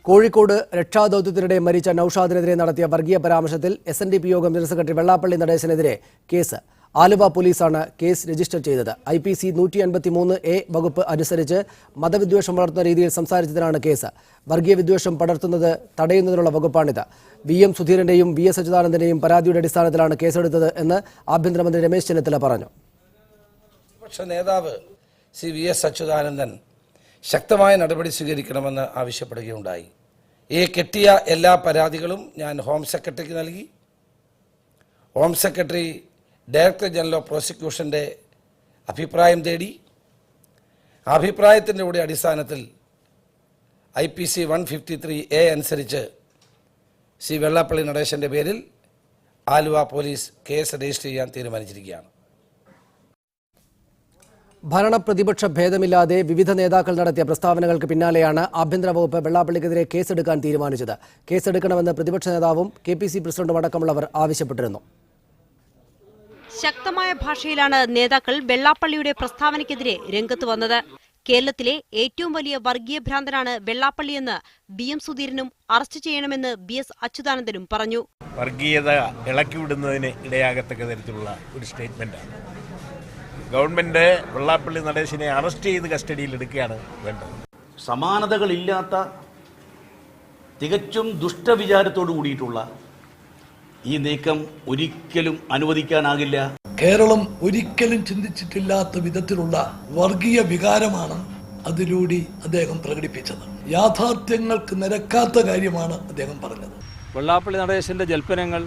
കോഴിക്കോട് രക്ഷാദൌത്യത്തിനിടെ മരിച്ച നൌഷാദിനെതിരെ നടത്തിയ വർഗീയ പരാമർശത്തിൽ SNDP യോഗം ജനറൽ സെക്രട്ടറി വെള്ളാപ്പള്ളി നടേശനെതിരെ കേസ്. ആലുവ പോലീസാണ് കേസ് രജിസ്റ്റർ ചെയ്തത്. IPC 153A വകുപ്പ് അനുസരിച്ച് മതവിദ്വേഷം വളർത്തുന്ന രീതിയിൽ സംസാരിച്ചതിനാണ് കേസ്. വർഗീയ വിദ്വേഷം പടർത്തുന്നത് തടയുന്നതിനുള്ള വകുപ്പാണിത്. VM സുധീരന്റെയും VS അച്യുതാനന്ദന്റെയും പരാതിയുടെ അടിസ്ഥാനത്തിലാണ് കേസെടുത്തത് എന്ന് ആഭ്യന്തരമന്ത്രി രമേശ് ചെന്നിത്തല പറഞ്ഞു. നേതാവ് ശ്രീ VS അച്യുതാനന്ദൻ ശക്തമായ നടപടി സ്വീകരിക്കണമെന്ന് ആവശ്യപ്പെടുകയുണ്ടായി. ഈ കിട്ടിയ എല്ലാ പരാതികളും ഞാൻ ഹോം സെക്രട്ടറിക്ക് നൽകി. Home secretary director general of പ്രോസിക്യൂഷൻ്റെ അഭിപ്രായം തേടി. അഭിപ്രായത്തിൻ്റെ കൂടി അടിസ്ഥാനത്തിൽ IPC 153A അനുസരിച്ച് ശ്രീ വെള്ളാപ്പള്ളി നടേശൻ്റെ പേരിൽ ആലുവ പോലീസ് കേസ് രജിസ്റ്റർ ചെയ്യാൻ തീരുമാനിച്ചിരിക്കുകയാണ്. ഭരണപ്രതിപക്ഷ ഭേദമില്ലാതെ വിവിധ നേതാക്കൾ നടത്തിയ പ്രസ്താവനകൾക്ക് പിന്നാലെയാണ് ആഭ്യന്തര വകുപ്പ് വെള്ളാപ്പള്ളിക്കെതിരെ കേസെടുക്കാൻ തീരുമാനിച്ചത്. കേസെടുക്കണമെന്ന് പ്രതിപക്ഷ നേതാവും KPC പ്രസിഡന്റും അടക്കമുള്ളവർ ആവശ്യപ്പെട്ടിരുന്നു. ശക്തമായ ഭാഷയിലാണ് നേതാക്കൾ വെള്ളാപ്പള്ളിയുടെ പ്രസ്താവനയ്ക്കെതിരെ രംഗത്ത് വന്നത്. കേരളത്തിലെ ഏറ്റവും വലിയ വർഗീയ ഭ്രാന്തനാണ് വെള്ളാപ്പള്ളിയെന്ന് VM സുധീരനും അറസ്റ്റ് ചെയ്യണമെന്ന് VS അച്യുതാനന്ദനും പറഞ്ഞു. വർഗീയത ഇളക്കിവിടുന്നതിന് ഇടയാകത്തക്ക തരത്തിലുള്ള ഒരു സ്റ്റേറ്റ്മെന്റാണ്. ഗവൺമെന്റ് വെള്ളാപ്പള്ളി നടേശനെ അറസ്റ്റ് ചെയ്ത് കസ്റ്റഡിയിൽ എടുക്കുകയാണ് വേണ്ടത്. സമാനതകളില്ലാത്ത തികച്ചും ദുഷ്ടവിചാരത്തോടു കൂടിയിട്ടുള്ള ഈ നീക്കം ഒരിക്കലും അനുവദിക്കാനാകില്ല. കേരളം ഒരിക്കലും ചിന്തിച്ചിട്ടില്ലാത്ത വിധത്തിലുള്ള വർഗീയ വികാരമാണ് അതിലൂടെ അദ്ദേഹം പ്രകടിപ്പിച്ചത്. യാഥാർത്ഥ്യങ്ങൾക്ക് നിരക്കാത്ത കാര്യമാണ് അദ്ദേഹം പറഞ്ഞത്. വെള്ളാപ്പള്ളി നടേശന്റെ ജൽപ്പനങ്ങൾ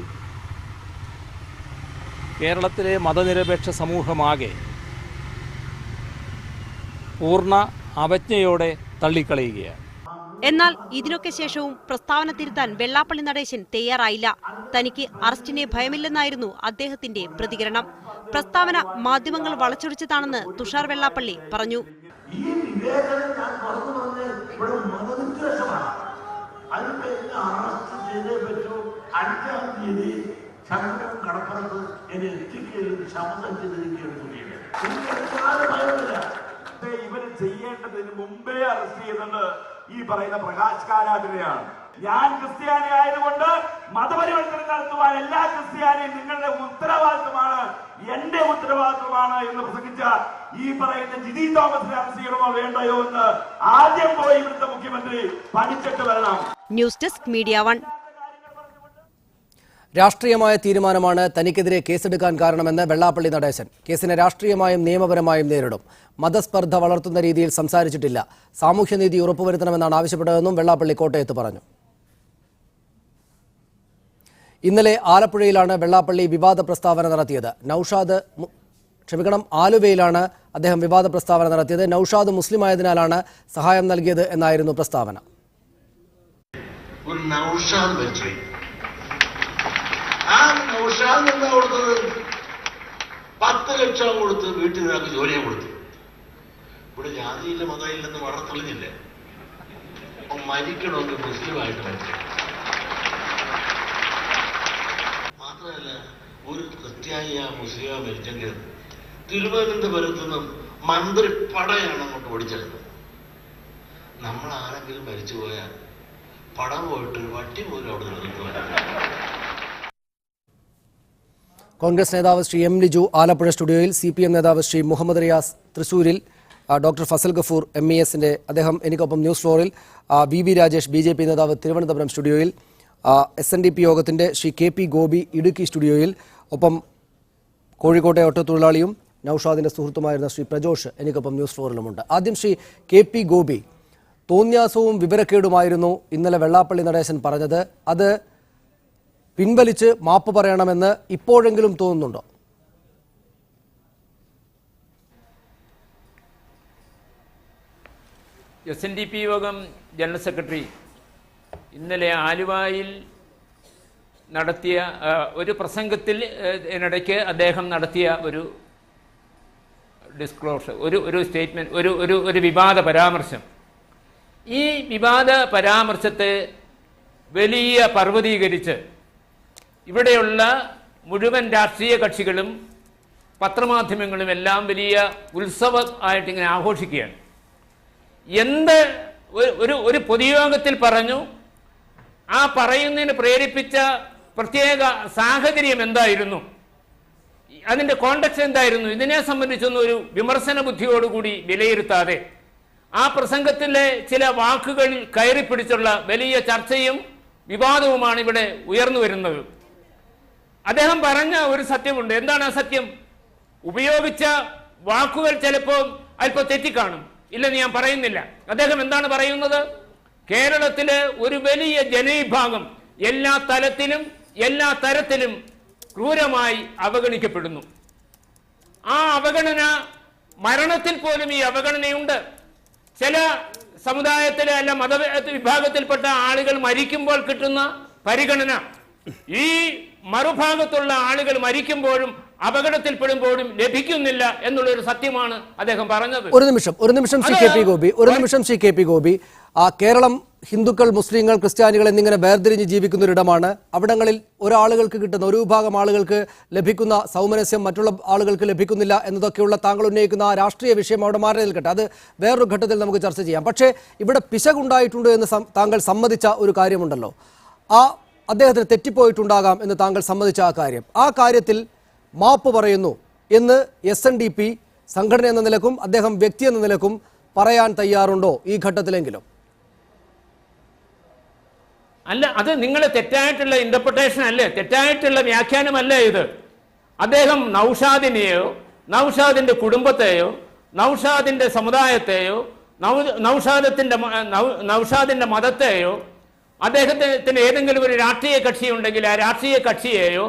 കേരളത്തിലെ മതനിരപേക്ഷ സമൂഹമാകെ പൂർണ്ണ അവജ്ഞയോടെ തള്ളിക്കളയുകയാണ്. എന്നാൽ ഇതിനൊക്കെ ശേഷവും പ്രസ്താവന തിരുത്താൻ വെള്ളാപ്പള്ളി നടേശൻ തയ്യാറായില്ല. തനിക്ക് അറസ്റ്റിനെ ഭയമില്ലെന്നായിരുന്നു അദ്ദേഹത്തിന്റെ പ്രതികരണം. പ്രസ്താവന മാധ്യമങ്ങൾ വളച്ചൊടിച്ചതാണെന്ന് തുഷാർ വെള്ളാപ്പള്ളി പറഞ്ഞു. ഇവര് ചെയ്യേണ്ടതിന് മുമ്പേ അറസ്റ്റ് ചെയ്തത് ഈ പറയുന്ന പ്രകാശ് കാരാട്ടിനെയാണ്. ഞാൻ ക്രിസ്ത്യാനി ആയതുകൊണ്ട് മതപരിവർത്തനം നടത്തുവാൻ എല്ലാ ക്രിസ്ത്യാനിയും നിങ്ങളുടെ ഉത്തരവാദിത്വമാണ്, എന്റെ ഉത്തരവാദിത്വമാണ് എന്ന് പ്രസംഗിച്ച ഈ പറയുന്ന ജിതി തോമസിനെ അറസ്റ്റ് ചെയ്യണമോ വേണ്ടയോ എന്ന് ആദ്യം പോയി ഇവിടുത്തെ മുഖ്യമന്ത്രി പഠിച്ചിട്ട് വരണം. News desk media 1. രാഷ്ട്രീയമായ തീരുമാനമാണ് തനിക്കെതിരെ കേസെടുക്കാൻ കാരണമെന്ന് വെള്ളാപ്പള്ളി നടേശൻ. കേസിനെ രാഷ്ട്രീയമായും നിയമപരമായും നേരിടും. മതസ്പർദ്ധ വളർത്തുന്ന രീതിയിൽ സംസാരിച്ചിട്ടില്ല. സാമൂഹ്യനീതി ഉറപ്പുവരുത്തണമെന്നാണ് ആവശ്യപ്പെട്ടതെന്നും വെള്ളാപ്പള്ളി കോട്ടയത്ത് പറഞ്ഞു. ഇന്നലെ ആലപ്പുഴയിലാണ് വെള്ളാപ്പള്ളി വിവാദ പ്രസ്താവന നടത്തിയത്. ആലുവയിലാണ് അദ്ദേഹം വിവാദ പ്രസ്താവന നടത്തിയത്. നൌഷാദ് മുസ്ലിം ആയതിനാലാണ് സഹായം നൽകിയത് എന്നായിരുന്നു പ്രസ്താവന. നൌഷാദ് എന്താ കൊടുത്തത്? 10 ലക്ഷം കൊടുത്ത് വീട്ടിൽ നിന്നൊക്കെ ജോലിയെ കൊടുത്തു. ഇവിടെ ജാതിയില്ല മതമില്ലെന്ന് വളർത്തുള്ളില്ലേ? അപ്പൊ മരിക്കണമെന്ന് മുസ്ലിമായിട്ട് മരിച്ചു. മാത്രമല്ല, ഒരു ക്രിസ്ത്യാനിയാ മുസ്ലിമാ മരിച്ചെങ്കിൽ തിരുവനന്തപുരത്ത് നിന്നും മന്ത്രിപ്പടയാണ് അങ്ങോട്ട് ഓടിച്ചത്. നമ്മളാരെങ്കിലും മരിച്ചു പോയാൽ പട പോയിട്ട് വട്ടി പോലും അവിടെ നിർത്തുവാൻ. കോൺഗ്രസ് നേതാവ് ശ്രീ M ലിജു ആലപ്പുഴ സ്റ്റുഡിയോയിൽ, CPM നേതാവ് ശ്രീ മുഹമ്മദ് റിയാസ് തൃശൂരിൽ, ഡോക്ടർ ഫസൽ ഗഫൂർ MESന്റെ അദ്ദേഹം എനിക്കൊപ്പം ന്യൂസ് ഫ്ലോറിൽ, VV രാജേഷ് BJP നേതാവ് തിരുവനന്തപുരം സ്റ്റുഡിയോയിൽ, SNDP യോഗത്തിന്റെ ശ്രീ KP ഗോപി ഇടുക്കി സ്റ്റുഡിയോയിൽ, ഒപ്പം കോഴിക്കോട്ടെ ഓട്ടോത്തൊഴിലാളിയും നൌഷാദിന്റെ സുഹൃത്തുമായിരുന്ന ശ്രീ പ്രജോഷ് എനിക്കൊപ്പം ന്യൂസ് ഫ്ലോറിലുമുണ്ട്. ആദ്യം ശ്രീ KP ഗോപി, തോന്നിയാസവും വിവരക്കേടുമായിരുന്നു ഇന്നലെ വെള്ളാപ്പള്ളി നടേശൻ പറഞ്ഞത്. അത് പിൻവലിച്ച് മാപ്പ് പറയണമെന്ന് ഇപ്പോഴെങ്കിലും തോന്നുന്നുണ്ടോ? SNDP യോഗം ജനറൽ സെക്രട്ടറി ഇന്നലെ ആലുവയിൽ നടത്തിയ ഒരു പ്രസംഗത്തിൽ ഇടയ്ക്ക് അദ്ദേഹം നടത്തിയ ഒരു ഡിസ്ക്ലോഷർ, ഒരു സ്റ്റേറ്റ്മെന്റ്, ഒരു വിവാദ പരാമർശം. ഈ വിവാദ പരാമർശത്തെ വലിയ പർവ്വതീകരിച്ച് ഇവിടെയുള്ള മുഴുവൻ രാഷ്ട്രീയ കക്ഷികളും പത്രമാധ്യമങ്ങളും എല്ലാം വലിയ ഉത്സവമായിട്ട് ഇങ്ങനെ ആഘോഷിക്കുകയാണ്. എന്ത് ഒരു പൊതുയോഗത്തിൽ പറഞ്ഞു. ആ പറയുന്നതിന് പ്രേരിപ്പിച്ച പ്രത്യേക സാഹചര്യം എന്തായിരുന്നു, അതിൻ്റെ കോണ്ടക്സ്റ്റ് എന്തായിരുന്നു, ഇതിനെ സംബന്ധിച്ചൊന്നും ഒരു വിമർശന ബുദ്ധിയോടുകൂടി വിലയിരുത്താതെ ആ പ്രസംഗത്തിലെ ചില വാക്കുകളിൽ കയറിപ്പിടിച്ചുള്ള വലിയ ചർച്ചയും വിവാദവുമാണ് ഇവിടെ ഉയർന്നു വരുന്നത്. അദ്ദേഹം പറഞ്ഞ ഒരു സത്യമുണ്ട്. എന്താണ് ആ സത്യം? ഉപയോഗിച്ച വാക്കുകൾ ചിലപ്പോൾ അല്പം തെറ്റിക്കാണും, ഇല്ലെന്ന് ഞാൻ പറയുന്നില്ല. അദ്ദേഹം എന്താണ് പറയുന്നത്? കേരളത്തിലെ ഒരു വലിയ ജനവിഭാഗം എല്ലാ തലത്തിലും എല്ലാ തരത്തിലും ക്രൂരമായി അവഗണിക്കപ്പെടുന്നു. ആ അവഗണന, മരണത്തിൽ പോലും ഈ അവഗണനയുണ്ട്. ചില സമുദായത്തിലെ അല്ല മതവിഭാഗത്തിൽപ്പെട്ട ആളുകൾ മരിക്കുമ്പോൾ കിട്ടുന്ന പരിഗണന ഈ മറുഭാഗത്തുള്ള ആളുകൾ മരിക്കുമ്പോഴും അപകടത്തിൽപ്പെടുമ്പോഴും ലഭിക്കുന്നില്ല എന്നുള്ളൊരു സത്യമാണ് അദ്ദേഹം പറഞ്ഞത്. ഒരു നിമിഷം ശ്രീ കെ പി ഗോപി, കേരളം ഹിന്ദുക്കൾ, മുസ്ലിങ്ങൾ, ക്രിസ്ത്യാനികൾ എന്നിങ്ങനെ വേർതിരിഞ്ഞ് ജീവിക്കുന്ന ഒരിടമാണ്. അവിടങ്ങളിൽ ഒരാളുകൾക്ക് കിട്ടുന്ന, ഒരു വിഭാഗം ആളുകൾക്ക് ലഭിക്കുന്ന സൗമനസ്യം മറ്റുള്ള ആളുകൾക്ക് ലഭിക്കുന്നില്ല എന്നതൊക്കെയുള്ള താങ്കൾ ഉന്നയിക്കുന്ന ആ രാഷ്ട്രീയ വിഷയം അവിടെ മാറി നിൽക്കട്ടെ, അത് വേറൊരു ഘട്ടത്തിൽ നമുക്ക് ചർച്ച ചെയ്യാം. പക്ഷേ ഇവിടെ പിശകുണ്ടായിട്ടുണ്ട് എന്ന് താങ്കൾ സമ്മതിച്ച ഒരു കാര്യമുണ്ടല്ലോ, അദ്ദേഹത്തിന് തെറ്റിപ്പോയിട്ടുണ്ടാകാം എന്ന് താങ്കൾ സമ്മതിച്ച ആ കാര്യത്തിൽ മാപ്പ് പറയുന്നു എന്ന് SNDP സംഘടന എന്ന നിലക്കും അദ്ദേഹം വ്യക്തി എന്ന നിലക്കും പറയാൻ തയ്യാറുണ്ടോ ഈ ഘട്ടത്തിലെങ്കിലും? അല്ല, അത് നിങ്ങൾ തെറ്റായിട്ടുള്ള ഇന്റർപ്രിട്ടേഷൻ അല്ലേ, തെറ്റായിട്ടുള്ള വ്യാഖ്യാനമല്ല ഇത്. അദ്ദേഹം നൗഷാദിനെയോ നൗഷാദിന്റെ കുടുംബത്തെയോ നൗഷാദിന്റെ സമുദായത്തെയോ നൗഷാദിന്റെ മതത്തെയോ അദ്ദേഹത്തിന് ഏതെങ്കിലും ഒരു രാഷ്ട്രീയ കക്ഷി ഉണ്ടെങ്കിൽ ആ രാഷ്ട്രീയ കക്ഷിയെയോ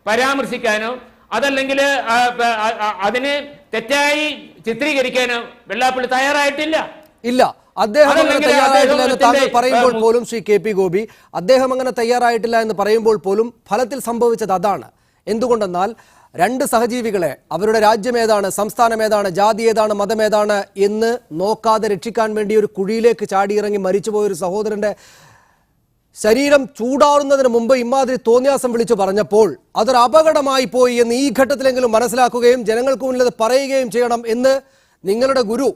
പരാമർശിക്കാനോ അതല്ലെങ്കിൽ അതിനെ തെറ്റായി ചിത്രീകരിക്കാനോ വെള്ളാപ്പള്ളി തയ്യാറായിട്ടില്ല. ഇല്ല, അദ്ദേഹം അങ്ങനെ തയ്യാറായിട്ടില്ല എന്ന് താങ്കൾ പറയുമ്പോൾ പോലും ശ്രീ കെ പി ഗോപി, അദ്ദേഹം അങ്ങനെ തയ്യാറായിട്ടില്ല എന്ന് പറയുമ്പോൾ പോലും ഫലത്തിൽ സംഭവിച്ചത് അതാണ്. എന്തുകൊണ്ടെന്നാൽ രണ്ട് സഹജീവികളെ അവരുടെ രാജ്യം ഏതാണ്, സംസ്ഥാനം ഏതാണ്, ജാതി ഏതാണ്, മതം ഏതാണ് എന്ന് നോക്കാതെ രക്ഷിക്കാൻ വേണ്ടി ഒരു കുഴിയിലേക്ക് ചാടിയിറങ്ങി മരിച്ചുപോയൊരു സഹോദരന്റെ ശരീരം ചൂടാറുന്നതിന് മുമ്പ് ഇമാതിരി തോന്നിയാസം വിളിച്ചു പറഞ്ഞപ്പോൾ അതൊരു അപകടമായി പോയി എന്ന് ഈ ഘട്ടത്തിലെങ്കിലും മനസ്സിലാക്കുകയും ജനങ്ങൾക്ക് മുന്നിൽ അത് പറയുകയും ചെയ്യണം എന്ന് നിങ്ങളുടെ ഗുരു,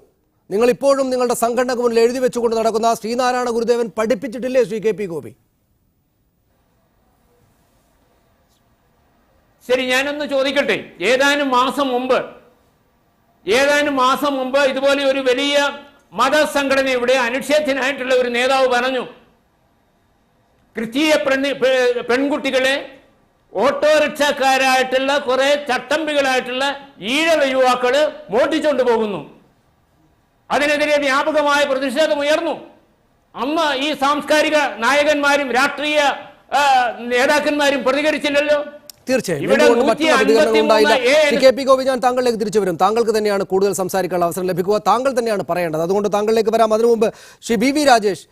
നിങ്ങൾ ഇപ്പോഴും നിങ്ങളുടെ സംഘടനക്ക് മുന്നിൽ എഴുതി വെച്ചുകൊണ്ട് നടക്കുന്ന ശ്രീനാരായണ ഗുരുദേവൻ പഠിപ്പിച്ചിട്ടില്ലേ ശ്രീ കെ പി ഗോപി? ശരി, ഞാനൊന്ന് ചോദിക്കട്ടെ. ഏതാനും മാസം മുമ്പ് ഇതുപോലെ ഒരു വലിയ മതസംഘടനയുടെ അനിഷേധ്യനായിട്ടുള്ള ഒരു നേതാവ് പറഞ്ഞു, ക്രിസ്തീയ പെൺകുട്ടികളെ ഓട്ടോറിക്ഷക്കാരായിട്ടുള്ള കുറെ ചട്ടമ്പികളായിട്ടുള്ള ഈഴവ യുവാക്കള് മോട്ടിച്ചുകൊണ്ട് പോകുന്നു. അതിനെതിരെ വ്യാപകമായ പ്രതിഷേധം ഉയർന്നു. അന്ന് ഈ സാംസ്കാരിക നായകന്മാരും രാഷ്ട്രീയ നേതാക്കന്മാരും പ്രതികരിച്ചില്ലല്ലോ. തീർച്ചയായും കെ പി ഗോപി, ഞാൻ താങ്കളിലേക്ക് തിരിച്ചു വരും. താങ്കൾക്ക് തന്നെയാണ് കൂടുതൽ സംസാരിക്കാനുള്ള അവസരം ലഭിക്കുക, താങ്കൾ തന്നെയാണ് പറയേണ്ടത്. അതുകൊണ്ട് താങ്കളിലേക്ക് വരാം. അതിനു മുമ്പ് ശ്രീ BV രാജേഷ്,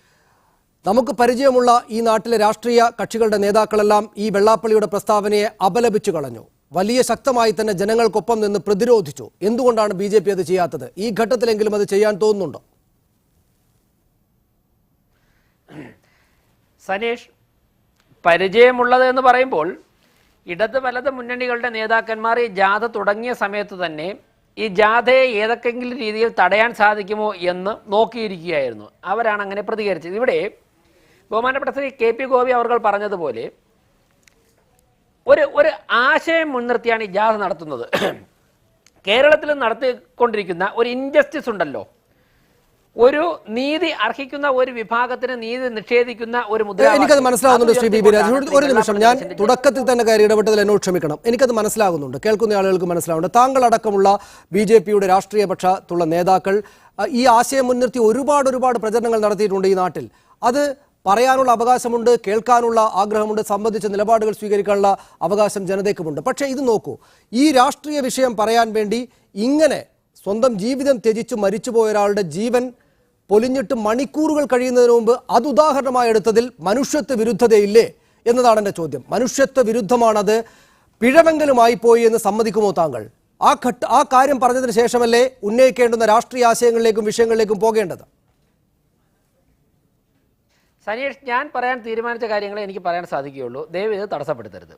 നമുക്ക് പരിചയമുള്ള ഈ നാട്ടിലെ രാഷ്ട്രീയ കക്ഷികളുടെ നേതാക്കളെല്ലാം ഈ വെള്ളാപ്പള്ളിയുടെ പ്രസ്താവനയെ അപലപിച്ചു കളഞ്ഞു, വലിയ ശക്തമായി തന്നെ ജനങ്ങൾക്കൊപ്പം നിന്ന് പ്രതിരോധിച്ചു. എന്തുകൊണ്ടാണ് BJP അത് ചെയ്യാത്തത്? ഈ ഘട്ടത്തിലെങ്കിലും അത് ചെയ്യാൻ തോന്നുന്നുണ്ടോ? സനീഷ്, പരിചയമുള്ളത് എന്ന് പറയുമ്പോൾ ഇടത് വലത് മുന്നണികളുടെ നേതാക്കന്മാർ ഈ ജാഥ തുടങ്ങിയ സമയത്ത് തന്നെ ഈ ജാഥയെ ഏതൊക്കെങ്കിലും രീതിയിൽ തടയാൻ സാധിക്കുമോ എന്ന് നോക്കിയിരിക്കുകയായിരുന്നു. അവരാണ് അങ്ങനെ പ്രതികരിച്ചത്. ഇവിടെ ബഹുമാനപ്പെട്ട ശ്രീ കെ പി ഗോപി അവർ പറഞ്ഞതുപോലെ ഒരു ആശയം മുൻനിർത്തിയാണ് ഈ ജാഥ നടത്തുന്നത്. കേരളത്തിൽ നടത്തിക്കൊണ്ടിരിക്കുന്ന ഒരു ഇൻജസ്റ്റിസ് ഉണ്ടല്ലോ, ഒരു നീതി അർഹിക്കുന്ന ഒരു വിഭാഗത്തിന് നീതി നിഷേധിക്കുന്ന ഒരു മുദ്രാവാക്യം. എനിക്കത് മനസ്സിലാകുന്നുണ്ട് ശ്രീ BV രാജേഷ്. ഒരു നിമിഷം, ഞാൻ തുടക്കത്തിൽ തന്നെ കയറി ഇടപെട്ടതിൽ എന്നോട് ക്ഷമിക്കണം. എനിക്കത് മനസ്സിലാകുന്നുണ്ട്, കേൾക്കുന്ന ആളുകൾക്ക് മനസ്സിലാവുന്നുണ്ട്. താങ്കൾ അടക്കമുള്ള BJPയുടെ രാഷ്ട്രീയ പക്ഷത്തുള്ള നേതാക്കൾ ഈ ആശയം മുൻനിർത്തി ഒരുപാട് പ്രചരണങ്ങൾ നടത്തിയിട്ടുണ്ട് ഈ നാട്ടിൽ. അത് പറയാനുള്ള അവകാശമുണ്ട്, കേൾക്കാനുള്ള ആഗ്രഹമുണ്ട്, സംബന്ധിച്ച നിലപാടുകൾ സ്വീകരിക്കാനുള്ള അവകാശം ജനതയ്ക്കുമുണ്ട്. പക്ഷേ ഇത് നോക്കൂ, ഈ രാഷ്ട്രീയ വിഷയം പറയാൻ വേണ്ടി ഇങ്ങനെ സ്വന്തം ജീവിതം ത്യജിച്ച് മരിച്ചുപോയ ഒരാളുടെ ജീവൻ പൊലിഞ്ഞിട്ട് മണിക്കൂറുകൾ കഴിയുന്നതിന് മുമ്പ് അത് ഉദാഹരണമായി എടുത്തതിൽ മനുഷ്യത്വ വിരുദ്ധതയില്ലേ എന്നതാണ് എൻ്റെ ചോദ്യം. മനുഷ്യത്വ വിരുദ്ധമാണത്, പിഴവെങ്കിലുമായി പോയി എന്ന് സമ്മതിക്കുമോ താങ്കൾ? ആ കാര്യം പറഞ്ഞതിന് ശേഷമല്ലേ ഉന്നയിക്കേണ്ടുന്ന രാഷ്ട്രീയ ആശയങ്ങളിലേക്കും വിഷയങ്ങളിലേക്കും പോകേണ്ടത്? സനീഷ്, ഞാൻ പറയാൻ തീരുമാനിച്ച കാര്യങ്ങളെ എനിക്ക് പറയാൻ സാധിക്കുകയുള്ളൂ. ദയവ് ഇത് തടസ്സപ്പെടുത്തരുത്.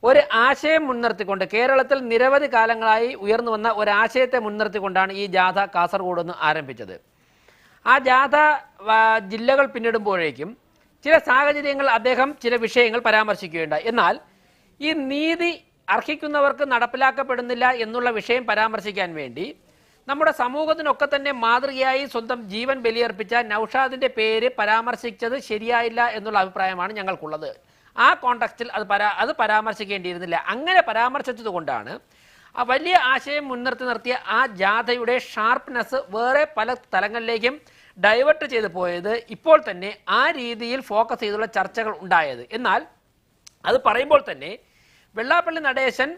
ഒരു ആശയം മുൻനിർത്തിക്കൊണ്ട്, കേരളത്തിൽ നിരവധി കാലങ്ങളായി ഉയർന്നു വന്ന ഒരാശയത്തെ മുൻനിർത്തിക്കൊണ്ടാണ് ഈ ജാഥ കാസർഗോഡ് നിന്ന് ആരംഭിച്ചത്. ആ ജാഥ ജില്ലകൾ പിന്നിടുമ്പോഴേക്കും ചില സാഹചര്യങ്ങൾ അദ്ദേഹം ചില വിഷയങ്ങൾ പരാമർശിക്കുകയുണ്ടായി. എന്നാൽ ഈ നീതി അർഹിക്കുന്നവർക്ക് നടപ്പിലാക്കപ്പെടുന്നില്ല എന്നുള്ള വിഷയം പരാമർശിക്കാൻ വേണ്ടി നമ്മുടെ സമൂഹത്തിനൊക്കെ തന്നെ മാതൃകയായി സ്വന്തം ജീവൻ ബലിയർപ്പിച്ച നൌഷാദിന്റെ പേര് പരാമർശിച്ചത് ശരിയായില്ല എന്നുള്ള അഭിപ്രായമാണ് ഞങ്ങൾക്കുള്ളത്. ആ കോണ്ടെക്സ്റ്റിൽ അത് പരാമർശിക്കേണ്ടിയിരുന്നില്ല. അങ്ങനെ പരാമർശിച്ചത് കൊണ്ടാണ് ആ വലിയ ആശയം മുൻനിർത്തി നിർത്തിയ ആ ജാഥയുടെ ഷാർപ്പ്നെസ് വേറെ പല തലങ്ങളിലേക്കും ഡൈവേർട്ട് ചെയ്തു പോയത്. ഇപ്പോൾ തന്നെ ആ രീതിയിൽ ഫോക്കസ് ചെയ്തുള്ള ചർച്ചകൾ ഉണ്ടായത്. എന്നാൽ അത് പറയുമ്പോൾ തന്നെ വെള്ളാപ്പള്ളി നടേശൻ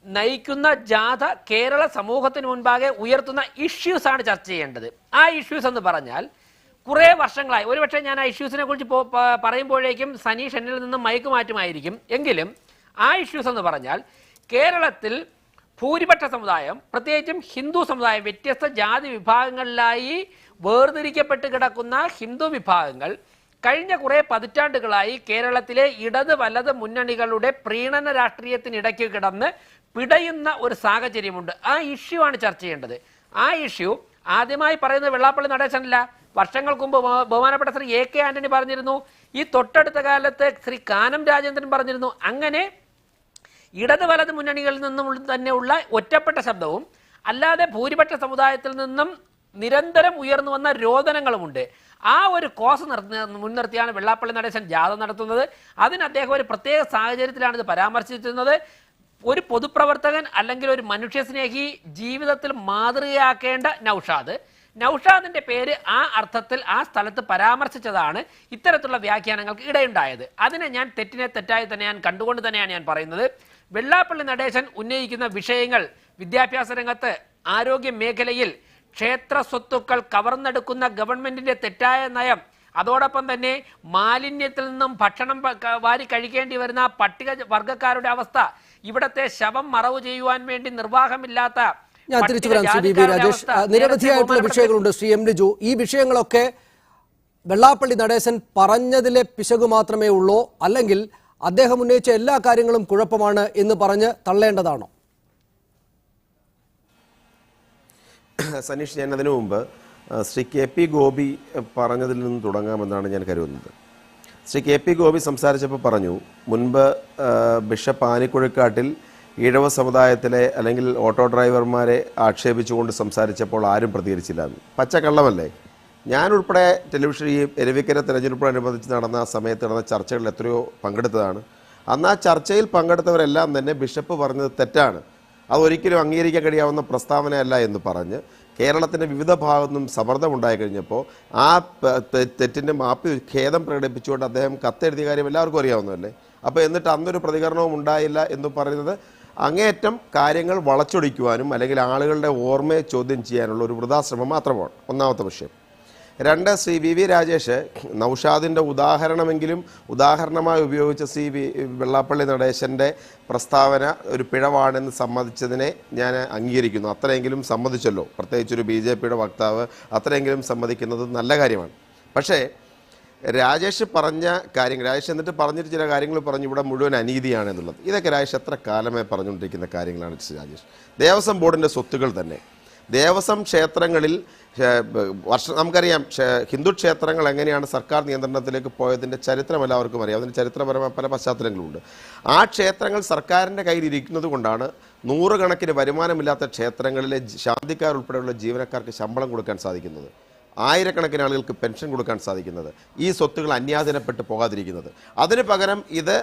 നയിക്കുന്ന ജാഥ കേരള സമൂഹത്തിന് മുൻപാകെ ഉയർത്തുന്ന ഇഷ്യൂസ് ആണ് ചർച്ച ചെയ്യേണ്ടത്. ആ ഇഷ്യൂസ് എന്ന് പറഞ്ഞാൽ കുറേ വർഷങ്ങളായി, ഒരുപക്ഷെ ഞാൻ ആ ഇഷ്യൂസിനെ കുറിച്ച് പറയുമ്പോഴേക്കും സനീഷ് എന്നിൽ നിന്നും മയക്ക് മാറ്റുമായിരിക്കും. എങ്കിലും ആ ഇഷ്യൂസ് എന്ന് പറഞ്ഞാൽ കേരളത്തിൽ ഭൂരിപക്ഷ സമുദായം, പ്രത്യേകിച്ചും ഹിന്ദു സമുദായം, വ്യത്യസ്ത ജാതി വിഭാഗങ്ങളിലായി വേർതിരിക്കപ്പെട്ട് കിടക്കുന്ന ഹിന്ദു വിഭാഗങ്ങൾ കഴിഞ്ഞ കുറേ പതിറ്റാണ്ടുകളായി കേരളത്തിലെ ഇടത് വലത് മുന്നണികളുടെ പ്രീണന രാഷ്ട്രീയത്തിനിടയ്ക്ക് കിടന്ന് പിടയുന്ന ഒരു സാഹചര്യമുണ്ട്. ആ ഇഷ്യൂ ആണ് ചർച്ച ചെയ്യേണ്ടത്. ആ ഇഷ്യൂ ആദ്യമായി പറയുന്നത് വെള്ളാപ്പള്ളി നടേശനല്ല. വർഷങ്ങൾക്ക് മുമ്പ് ബഹുമാനപ്പെട്ട ശ്രീ AK ആന്റണി പറഞ്ഞിരുന്നു. ഈ തൊട്ടടുത്ത കാലത്ത് ശ്രീ കാനം രാജേന്ദ്രൻ പറഞ്ഞിരുന്നു. അങ്ങനെ ഇടത് വലത് മുന്നണികളിൽ നിന്നും തന്നെയുള്ള ഒറ്റപ്പെട്ട ശബ്ദവും അല്ലാതെ ഭൂരിപക്ഷ സമുദായത്തിൽ നിന്നും നിരന്തരം ഉയർന്നു വന്ന രോദനങ്ങളുമുണ്ട്. ആ ഒരു കോസ് മുൻനിർത്തിയാണ് വെള്ളാപ്പള്ളി നടേശൻ ജാഥ നടത്തുന്നത്. അതിന് അദ്ദേഹം ഒരു പ്രത്യേക സാഹചര്യത്തിലാണ് ഇത് പരാമർശിച്ചിരുന്നത്. ഒരു പൊതുപ്രവർത്തകൻ അല്ലെങ്കിൽ ഒരു മനുഷ്യസ്നേഹി ജീവിതത്തിൽ മാതൃകയാക്കേണ്ട നൌഷാദിന്റെ പേര് ആ അർത്ഥത്തിൽ ആ സ്ഥലത്ത് പരാമർശിച്ചതാണ് ഇത്തരത്തിലുള്ള വ്യാഖ്യാനങ്ങൾക്ക് ഇടയുണ്ടായത്. അതിനെ ഞാൻ തെറ്റായി തന്നെ ഞാൻ കണ്ടുകൊണ്ട് തന്നെയാണ് ഞാൻ പറയുന്നത്. വെള്ളാപ്പള്ളി നടേശൻ ഉന്നയിക്കുന്ന വിഷയങ്ങൾ വിദ്യാഭ്യാസ രംഗത്ത്, ആരോഗ്യ മേഖലയിൽ, ക്ഷേത്ര സ്വത്തുക്കൾ കവർന്നെടുക്കുന്ന ഗവൺമെന്റിന്റെ തെറ്റായ നയം, അതോടൊപ്പം തന്നെ മാലിന്യത്തിൽ നിന്നും ഭക്ഷണം വാരി കഴിക്കേണ്ടി വരുന്ന പട്ടിക വർഗ്ഗക്കാരുടെ അവസ്ഥ, ഇവിടത്തെ ശവം മറവ് ചെയ്യുവാൻ വേണ്ടി നിർവാഹമില്ലാത്ത, ഞാൻ തിരിച്ചു വരാം ശ്രീ ബി രാജേഷ്. നിരവധിയായിട്ടുള്ള വിഷയങ്ങളുണ്ട് ശ്രീ M ലിജു. ഈ വിഷയങ്ങളൊക്കെ വെള്ളാപ്പള്ളി നടേശൻ പറഞ്ഞതിലെ പിശക് മാത്രമേ ഉള്ളൂ, അല്ലെങ്കിൽ അദ്ദേഹം ഉന്നയിച്ച എല്ലാ കാര്യങ്ങളും കുഴപ്പമാണ് എന്ന് പറഞ്ഞ് തള്ളേണ്ടതാണോ? സനീഷ്, ഞാൻ അതിനു മുമ്പ് ശ്രീ KP ഗോപി പറഞ്ഞതിൽ നിന്ന് തുടങ്ങാമെന്നാണ് ഞാൻ കരുതുന്നത്. ശ്രീ KP ഗോപി സംസാരിച്ചപ്പോൾ പറഞ്ഞു, മുൻപ് ബിഷപ്പ് ആനിക്കുഴിക്കാട്ടിൽ ഈഴവ സമുദായത്തിലെ അല്ലെങ്കിൽ ഓട്ടോ ഡ്രൈവർമാരെ ആക്ഷേപിച്ചുകൊണ്ട് സംസാരിച്ചപ്പോൾ ആരും പ്രതികരിച്ചില്ല. പച്ചക്കള്ളമല്ലേ? ഞാൻ ഉൾപ്പെടെ ടെലിവിഷൻ ഈ എരവിക്കര തെരഞ്ഞെടുപ്പിനോടനുബന്ധിച്ച് നടന്ന ആ സമയത്ത് നടന്ന ചർച്ചകളിൽ എത്രയോ പങ്കെടുത്തതാണ്. അന്ന് ആ ചർച്ചയിൽ പങ്കെടുത്തവരെല്ലാം തന്നെ ബിഷപ്പ് പറഞ്ഞത് തെറ്റാണ്, അതൊരിക്കലും അംഗീകരിക്കാൻ കഴിയാവുന്ന പ്രസ്താവനയല്ല എന്ന് പറഞ്ഞ് കേരളത്തിൻ്റെ വിവിധ ഭാഗത്തുനിന്നും സമ്മർദ്ദമുണ്ടായി കഴിഞ്ഞപ്പോൾ ആ തെറ്റിൻ്റെ മാപ്പ് ഖേദം പ്രകടിപ്പിച്ചുകൊണ്ട് അദ്ദേഹം കത്തെഴുതിയ കാര്യം എല്ലാവർക്കും അറിയാവുന്നതല്ലേ. അപ്പോൾ എന്നിട്ട് അന്നൊരു പ്രതികരണവും ഉണ്ടായില്ല എന്ന് പറയുന്നത് അങ്ങേയറ്റം കാര്യങ്ങൾ വളച്ചൊടിക്കുവാനും അല്ലെങ്കിൽ ആളുകളുടെ ഓർമ്മയെ ചോദ്യം ചെയ്യാനുള്ള ഒരു വൃഥാശ്രമം മാത്രമാണ് ഒന്നാമത്തെ വിഷയം. രണ്ട്, ശ്രീ VV രാജേഷ് നൌഷാദിൻ്റെ ഉദാഹരണമെങ്കിലും ഉദാഹരണമായി ഉപയോഗിച്ച വെള്ളാപ്പള്ളി നടേശൻ്റെ പ്രസ്താവന ഒരു പിഴവാണെന്ന് സമ്മതിച്ചതിനെ ഞാൻ അംഗീകരിക്കുന്നു. അത്രയെങ്കിലും സമ്മതിച്ചല്ലോ, പ്രത്യേകിച്ചൊരു BJPയുടെ വക്താവ് അത്രയെങ്കിലും സമ്മതിക്കുന്നത് നല്ല കാര്യമാണ്. പക്ഷേ രാജേഷ് പറഞ്ഞ കാര്യങ്ങൾ, രാജേഷ് എന്നിട്ട് പറഞ്ഞിട്ട് ചില കാര്യങ്ങൾ പറഞ്ഞു ഇവിടെ മുഴുവൻ അനീതിയാണ് എന്നുള്ളത്. ഇതൊക്കെ രാജേഷ് എത്ര കാലമായി പറഞ്ഞുകൊണ്ടിരിക്കുന്ന കാര്യങ്ങളാണ് രാജേഷ്. ദേവസ്വം ബോർഡിൻ്റെ സ്വത്തുക്കൾ തന്നെ, ദേവസ്വം ക്ഷേത്രങ്ങളിൽ നമുക്കറിയാം ഹിന്ദു ക്ഷേത്രങ്ങൾ എങ്ങനെയാണ് സർക്കാർ നിയന്ത്രണത്തിലേക്ക് പോയതിൻ്റെ ചരിത്രം എല്ലാവർക്കും അറിയാം. അതിൻ്റെ ചരിത്രപരമായ പല പശ്ചാത്തലങ്ങളുണ്ട്. ആ ക്ഷേത്രങ്ങൾ സർക്കാരിൻ്റെ കയ്യിൽ ഇരിക്കുന്നത് കൊണ്ടാണ് നൂറുകണക്കിന് വരുമാനമില്ലാത്ത ക്ഷേത്രങ്ങളിലെ ശാന്തിക്കാരുൾപ്പെടെയുള്ള ജീവനക്കാർക്ക് ശമ്പളം കൊടുക്കാൻ സാധിക്കുന്നത്, ആയിരക്കണക്കിന് ആളുകൾക്ക് പെൻഷൻ കൊടുക്കാൻ സാധിക്കുന്നത്, ഈ സ്വത്തുകൾ അന്യാധീനപ്പെട്ട് പോകാതിരിക്കുന്നത്. അതിന് പകരം ഇത്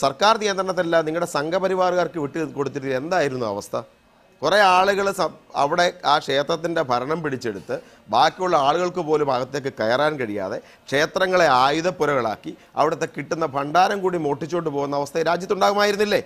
സർക്കാർ നിയന്ത്രണത്തിലല്ല നിങ്ങളുടെ സംഘപരിവാറുകാർക്ക് വിട്ടു കൊടുത്തിട്ട് എന്തായിരുന്നു അവസ്ഥ? കുറേ ആളുകൾ അവിടെ ആ ക്ഷേത്രത്തിൻ്റെ ഭരണം പിടിച്ചെടുത്ത് ബാക്കിയുള്ള ആളുകൾക്ക് പോലും അകത്തേക്ക് കയറാൻ കഴിയാതെ ക്ഷേത്രങ്ങളെ ആയുധപ്പുരകളാക്കി അവിടുത്തെ കിട്ടുന്ന ഭണ്ഡാരം കൂടി മോട്ടിച്ചുകൊണ്ട് പോകുന്ന അവസ്ഥ രാജ്യത്തുണ്ടാകുമായിരുന്നില്ലേ?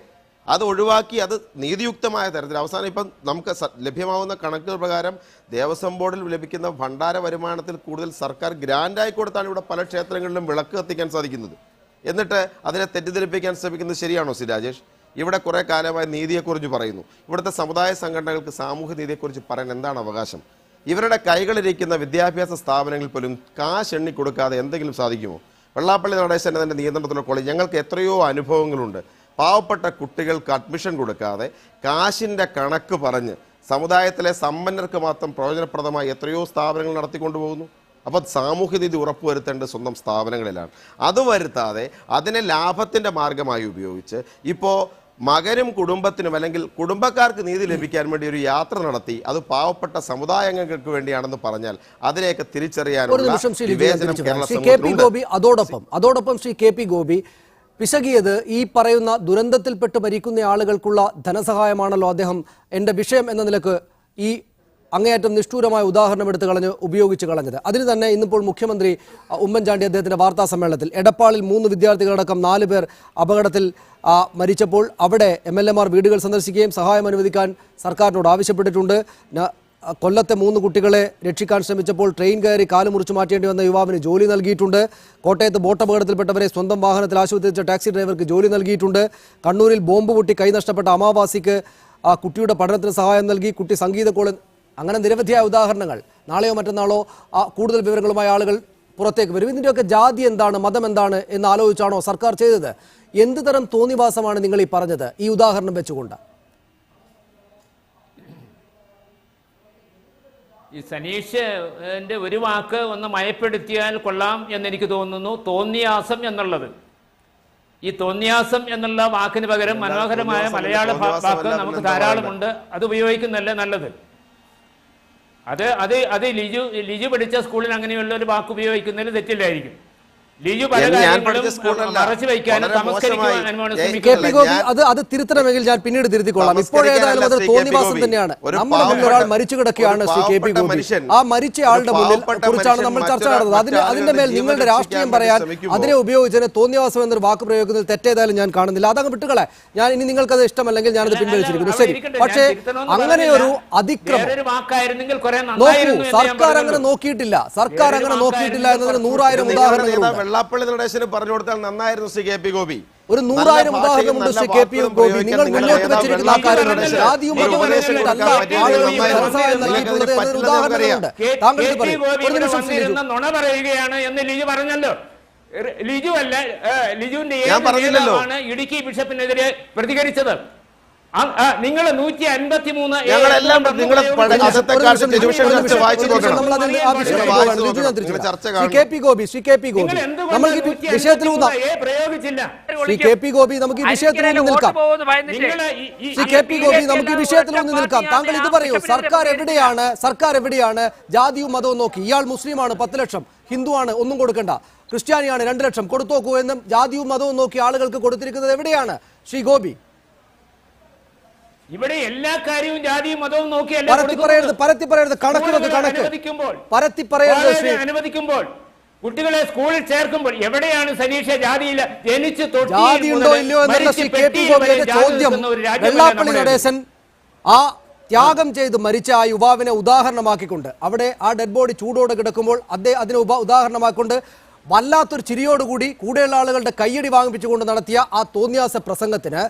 അത് ഒഴിവാക്കി അത് നീതിയുക്തമായ തരത്തിൽ അവസാനം ഇപ്പം നമുക്ക് ലഭ്യമാവുന്ന കണക്കുകൾ പ്രകാരം ദേവസ്വം ബോർഡിൽ ലഭിക്കുന്ന ഭണ്ഡാര വരുമാനത്തിൽ കൂടുതൽ സർക്കാർ ഗ്രാൻഡായി കൊടുത്താണ് ഇവിടെ പല ക്ഷേത്രങ്ങളിലും വിളക്ക് കത്തിക്കാൻ സാധിക്കുന്നത്. എന്നിട്ട് അതിനെ തെറ്റിദ്ധരിപ്പിക്കാൻ ശ്രമിക്കുന്നത് ശരിയാണോ ശ്രീ രാജേഷ്? ഇവിടെ കുറേ കാലമായി നീതിയെക്കുറിച്ച് പറയുന്നു. ഇവിടുത്തെ സമുദായ സംഘടനകൾക്ക് സാമൂഹ്യ നീതിയെക്കുറിച്ച് പറയാൻ എന്താണ് അവകാശം? ഇവരുടെ കൈകളിരിക്കുന്ന വിദ്യാഭ്യാസ സ്ഥാപനങ്ങളിൽ പോലും കാശ് എണ്ണി കൊടുക്കാതെ എന്തെങ്കിലും സാധിക്കുമോ? വെള്ളാപ്പള്ളി നടേശൻ്റെ തന്നെ നിയന്ത്രണത്തിലുള്ള കോളേജ് ഞങ്ങൾക്ക് എത്രയോ അനുഭവങ്ങളുണ്ട്. പാവപ്പെട്ട കുട്ടികൾക്ക് അഡ്മിഷൻ കൊടുക്കാതെ കാശിൻ്റെ കണക്ക് പറഞ്ഞ് സമുദായത്തിലെ സമ്പന്നർക്ക് മാത്രം പ്രയോജനപ്രദമായി എത്രയോ സ്ഥാപനങ്ങൾ നടത്തിക്കൊണ്ടുപോകുന്നു. അപ്പോൾ സാമൂഹ്യനീതി ഉറപ്പുവരുത്തേണ്ടത് സ്വന്തം സ്ഥാപനങ്ങളിലാണ്. അത് വരുത്താതെ അതിനെ ലാഭത്തിൻ്റെ മാർഗമായി ഉപയോഗിച്ച് ഇപ്പോൾ മകനും കുടുംബത്തിനും അല്ലെങ്കിൽ കുടുംബക്കാർക്ക് നീതി ലഭിക്കാൻ വേണ്ടി ഒരു യാത്ര നടത്തി അത് പാവപ്പെട്ട സമുദായങ്ങൾക്ക് വേണ്ടിയാണെന്ന് പറഞ്ഞാൽ അതിനെയൊക്കെ തിരിച്ചറിയാനുള്ള അതോടൊപ്പം ശ്രീ കെ പി ഗോപി പിശകിയത് ഈ പറയുന്ന ദുരന്തത്തിൽപ്പെട്ട് മരിക്കുന്ന ആളുകൾക്കുള്ള ധനസഹായമാണല്ലോ അദ്ദേഹം എൻ്റെ വിഷയം എന്ന നിലക്ക് ഈ അങ്ങേയറ്റം നിഷ്ഠൂരമായ ഉദാഹരണം എടുത്ത് ഉപയോഗിച്ച് കളഞ്ഞത്. അതിന് തന്നെ ഇന്നിപ്പോൾ മുഖ്യമന്ത്രി ഉമ്മൻചാണ്ടി അദ്ദേഹത്തിന്റെ വാർത്താ സമ്മേളനത്തിൽ എടപ്പാളിൽ 3 വിദ്യാർത്ഥികളടക്കം 4 പേർ അപകടത്തിൽ മരിച്ചപ്പോൾ അവിടെ MLAമാർ വീടുകൾ സന്ദർശിക്കുകയും സഹായം അനുവദിക്കാൻ സർക്കാരിനോട് ആവശ്യപ്പെട്ടിട്ടുണ്ട്. കൊല്ലത്തെ 3 കുട്ടികളെ രക്ഷിക്കാൻ ശ്രമിച്ചപ്പോൾ ട്രെയിൻ കയറി കാല് മുറിച്ചു മാറ്റേണ്ടി വന്ന യുവാവിന് ജോലി നൽകിയിട്ടുണ്ട്. കോട്ടയത്ത് ബോട്ട് അപകടത്തിൽപ്പെട്ടവരെ സ്വന്തം വാഹനത്തിൽ ആശുപത്രിയിച്ച ടാക്സി ഡ്രൈവർക്ക് ജോലി നൽകിയിട്ടുണ്ട്. കണ്ണൂരിൽ ബോംബ് പൊട്ടി കൈ നഷ്ടപ്പെട്ട അമാവാസിക്ക് കുട്ടിയുടെ പഠനത്തിന് സഹായം നൽകി. കുട്ടി സംഗീത കോളേജ്, അങ്ങനെ നിരവധിയായ ഉദാഹരണങ്ങൾ. നാളെയോ മറ്റന്നാളോ കൂടുതൽ വിവരങ്ങളുമായി ആളുകൾ പുറത്തേക്ക് വരും. ഇതിൻ്റെയൊക്കെ ജാതി എന്താണ്, മതം എന്താണ് എന്ന് ആലോചിച്ചാണോ സർക്കാർ ചെയ്തത്? എന്ത് തരം തോന്നിവാസമാണ് നിങ്ങൾ ഈ പറഞ്ഞത് ഈ ഉദാഹരണം വെച്ചുകൊണ്ട്? ഈ സനീഷിന്റെ ഒരു വാക്ക് ഒന്ന് മയപ്പെടുത്തിയാൽ കൊള്ളാം എന്നെനിക്ക് തോന്നുന്നു. തോന്നിയാസം എന്നുള്ളത്, ഈ തോന്നിയാസം എന്നുള്ള വാക്കിന് പകരം മനോഹരമായ മലയാള വാക്ക് നമുക്ക് ധാരാളമുണ്ട്. അത് ഉപയോഗിക്കുന്നതല്ലേ നല്ലത്. അത് ലിജു പഠിച്ച സ്കൂളിൽ അങ്ങനെയുള്ള ഒരു വാക്ക് ഉപയോഗിക്കുന്നതിൽ തെറ്റില്ലായിരിക്കും. ലിജു പല കാര്യങ്ങളും മറച്ചു വയ്ക്കാനും സംസ്കരിക്കുവാനും അത് തിരുത്തണമെങ്കിൽ ഞാൻ പിന്നീട് തിരുത്തിക്കൊള്ളാം. ഇപ്പോഴേതായാലും അത് തോന്നിവാസം തന്നെയാണ്. നമ്മുടെ മുന്നിൽ ഒരാൾ മരിച്ചു കിടക്കുകയാണ് ശ്രീ കെ പി ഗോപി. ആ മരിച്ച ആളുടെ മുന്നിൽ കുറിച്ചാണ് നമ്മൾ ചർച്ച നടന്നത്. അതിന്റെ മേൽ നിങ്ങളുടെ രാഷ്ട്രീയം പറയാൻ അതിനെ ഉപയോഗിച്ചതിന് തോന്നിവാസം എന്നൊരു വാക്ക് പ്രയോഗിക്കുന്നതിൽ തെറ്റേതായാലും ഞാൻ കാണുന്നില്ല. അതങ്ങ് വിട്ടുകളെ. ഞാൻ ഇനി നിങ്ങൾക്കത് ഇഷ്ടമല്ലെങ്കിൽ ഞാനത് പിൻവലിച്ചിരിക്കുന്നു. ശരി, പക്ഷേ അങ്ങനെ ഒരു അതിക്രമം നോക്കൂ, സർക്കാർ അങ്ങനെ നോക്കിയിട്ടില്ല. സർക്കാർ അങ്ങനെ നോക്കിയിട്ടില്ല എന്നതിന് 100,000 ഉദാഹരണങ്ങളുണ്ട്. വെള്ളാപ്പള്ളി നടേശന് പറഞ്ഞു കൊടുത്താൽ നന്നായിരുന്നു ശ്രീ കെ പി ഗോപി. ഒരു 100,000 ഉദാഹരണമുണ്ട് ശ്രീ കെ പി ഗോപി. നിങ്ങൾ മുന്നോട്ട് വെച്ചിരിക്കുന്ന ആ കാര്യങ്ങൾ ജാതിയും മതവും നുണ പറയുകയാണ് എന്ന് ലിജു പറഞ്ഞല്ലോ. ലിജു അല്ല, ലിജുവിന്റെ ഇടുക്കി ബിഷപ്പിനെതിരെ പ്രതികരിച്ചത്. നിങ്ങൾ 153 നമുക്ക് ഈ വിഷയത്തിൽ നിൽക്കാം. താങ്കൾ ഇത് പറയൂ, സർക്കാർ എവിടെയാണ് ജാതിയും മതവും നോക്കി? ഇയാൾ മുസ്ലിമാണ് 10 ലക്ഷം, ഹിന്ദുവാണ് ഒന്നും കൊടുക്കണ്ട, ക്രിസ്ത്യാനിയാണ് 2 ലക്ഷം കൊടുത്തോക്കൂ എന്നും ജാതിയും മതവും നോക്കി ആളുകൾക്ക് കൊടുത്തിരിക്കുന്നത് എവിടെയാണ് ശ്രീ ഗോപി? ഇവിടെ എല്ലാ കാര്യവും ജാതിയും മതവും നോക്കിയല്ല അനുവദിക്കുമ്പോൾ കുട്ടികളെ സ്കൂളിൽ ചേർക്കുമ്പോൾ എവിടെയാണ് സനീഷ ജാതിയില്ല? ജനിച്ച് വെള്ളാപ്പള്ളി നടേശൻ ആ ത്യാഗം ചെയ്ത് മരിച്ച ആ യുവാവിനെ ഉദാഹരണമാക്കിക്കൊണ്ട് അവിടെ ആ ഡെഡ് ബോഡി ചൂടോടെ കിടക്കുമ്പോൾ അതിനെ ഉദാഹരണമാക്കിക്കൊണ്ട് വല്ലാത്തൊരു ചിരിയോടുകൂടി കൂടെയുള്ള ആളുകളുടെ കയ്യടി വാങ്ങിപ്പിച്ചുകൊണ്ട് നടത്തിയ ആ തോന്നിയാസ പ്രസംഗത്തിന്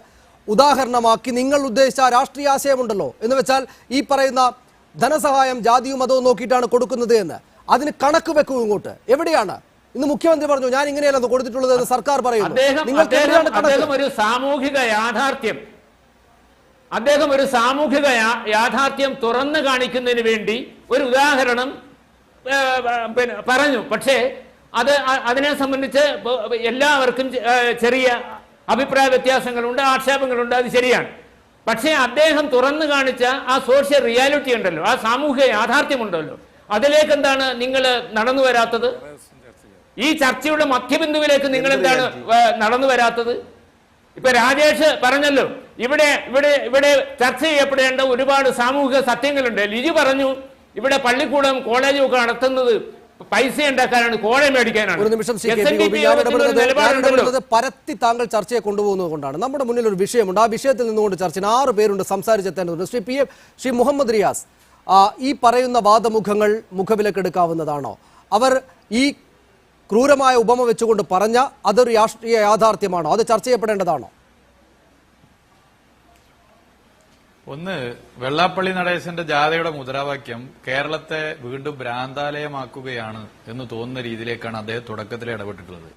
ഉദാഹരണമാക്കി നിങ്ങൾ ഉദ്ദേശിച്ച രാഷ്ട്രീയ ആശയമുണ്ടല്ലോ എന്ന് വെച്ചാൽ ഈ പറയുന്ന ധനസഹായം ജാതിയും മതവും നോക്കിയിട്ടാണ് കൊടുക്കുന്നത് എന്ന്, അതിന് കണക്ക് വെക്കൂ ഇങ്ങോട്ട്. എവിടെയാണ്? ഇന്ന് മുഖ്യമന്ത്രി പറഞ്ഞു ഞാൻ ഇങ്ങനെയല്ല കൊടുത്തിട്ടുള്ളത് എന്ന് സർക്കാർ പറയുന്നു. അദ്ദേഹം ഒരു സാമൂഹിക യാഥാർത്ഥ്യം തുറന്നു കാണിക്കുന്നതിന് വേണ്ടി ഒരു ഉദാഹരണം പറഞ്ഞു. പക്ഷേ അതിനെ സംബന്ധിച്ച് എല്ലാവർക്കും ചെറിയ അഭിപ്രായ വ്യത്യാസങ്ങളുണ്ട്, ആക്ഷേപങ്ങളുണ്ട്, അത് ശരിയാണ്. പക്ഷേ അദ്ദേഹം തുറന്നു കാണിച്ച ആ സോഷ്യൽ റിയാലിറ്റി ഉണ്ടല്ലോ, ആ സാമൂഹിക യാഥാർത്ഥ്യമുണ്ടല്ലോ, അതിലേക്ക് എന്താണ് നിങ്ങൾ നടന്നു വരാത്തത്? ഈ ചർച്ചയുടെ മധ്യബിന്ദുവിലേക്ക് നിങ്ങൾ എന്താണ് നടന്നു വരാത്തത്? ഇപ്പൊ രാജേഷ് പറഞ്ഞല്ലോ, ഇവിടെ ചർച്ച ചെയ്യപ്പെടേണ്ട ഒരുപാട് സാമൂഹിക സത്യങ്ങളുണ്ട്. ലിജു പറഞ്ഞു ഇവിടെ പള്ളിക്കൂടം കോളേജും ഒക്കെ നടത്തുന്നത് പൈസ ഉണ്ടാക്കാനാണ്, കോഴ മേടിക്കാനാണ്. ഒരു നിമിഷം പരത്തി താങ്കൾ ചർച്ചയെ കൊണ്ടുപോകുന്നത് കൊണ്ടാണ്. നമ്മുടെ മുന്നിൽ ഒരു വിഷയമുണ്ട്, ആ വിഷയത്തിൽ നിന്നുകൊണ്ട് ചർച്ച 6 പേരുണ്ട് സംസാരിച്ചെത്തേണ്ടതുണ്ട്. ശ്രീ മുഹമ്മദ് റിയാസ്, ഈ പറയുന്ന വാദമുഖങ്ങൾ മുഖവിലക്കെടുക്കാവുന്നതാണോ? അവർ ഈ ക്രൂരമായ ഉപമ വെച്ചുകൊണ്ട് പറഞ്ഞ അതൊരു രാഷ്ട്രീയ യാഥാർത്ഥ്യമാണോ? അത് ചർച്ച ചെയ്യപ്പെടേണ്ടതാണോ? ഒന്ന്, വെള്ളാപ്പള്ളി നടേശന്റെ ജാഥയുടെ മുദ്രാവാക്യം കേരളത്തെ വീണ്ടും ഭ്രാന്താലയമാക്കുകയാണ് എന്ന് തോന്നുന്ന രീതിയിലേക്കാണ് അദ്ദേഹം തുടക്കത്തിൽ ഇടപെട്ടിട്ടുള്ളത്.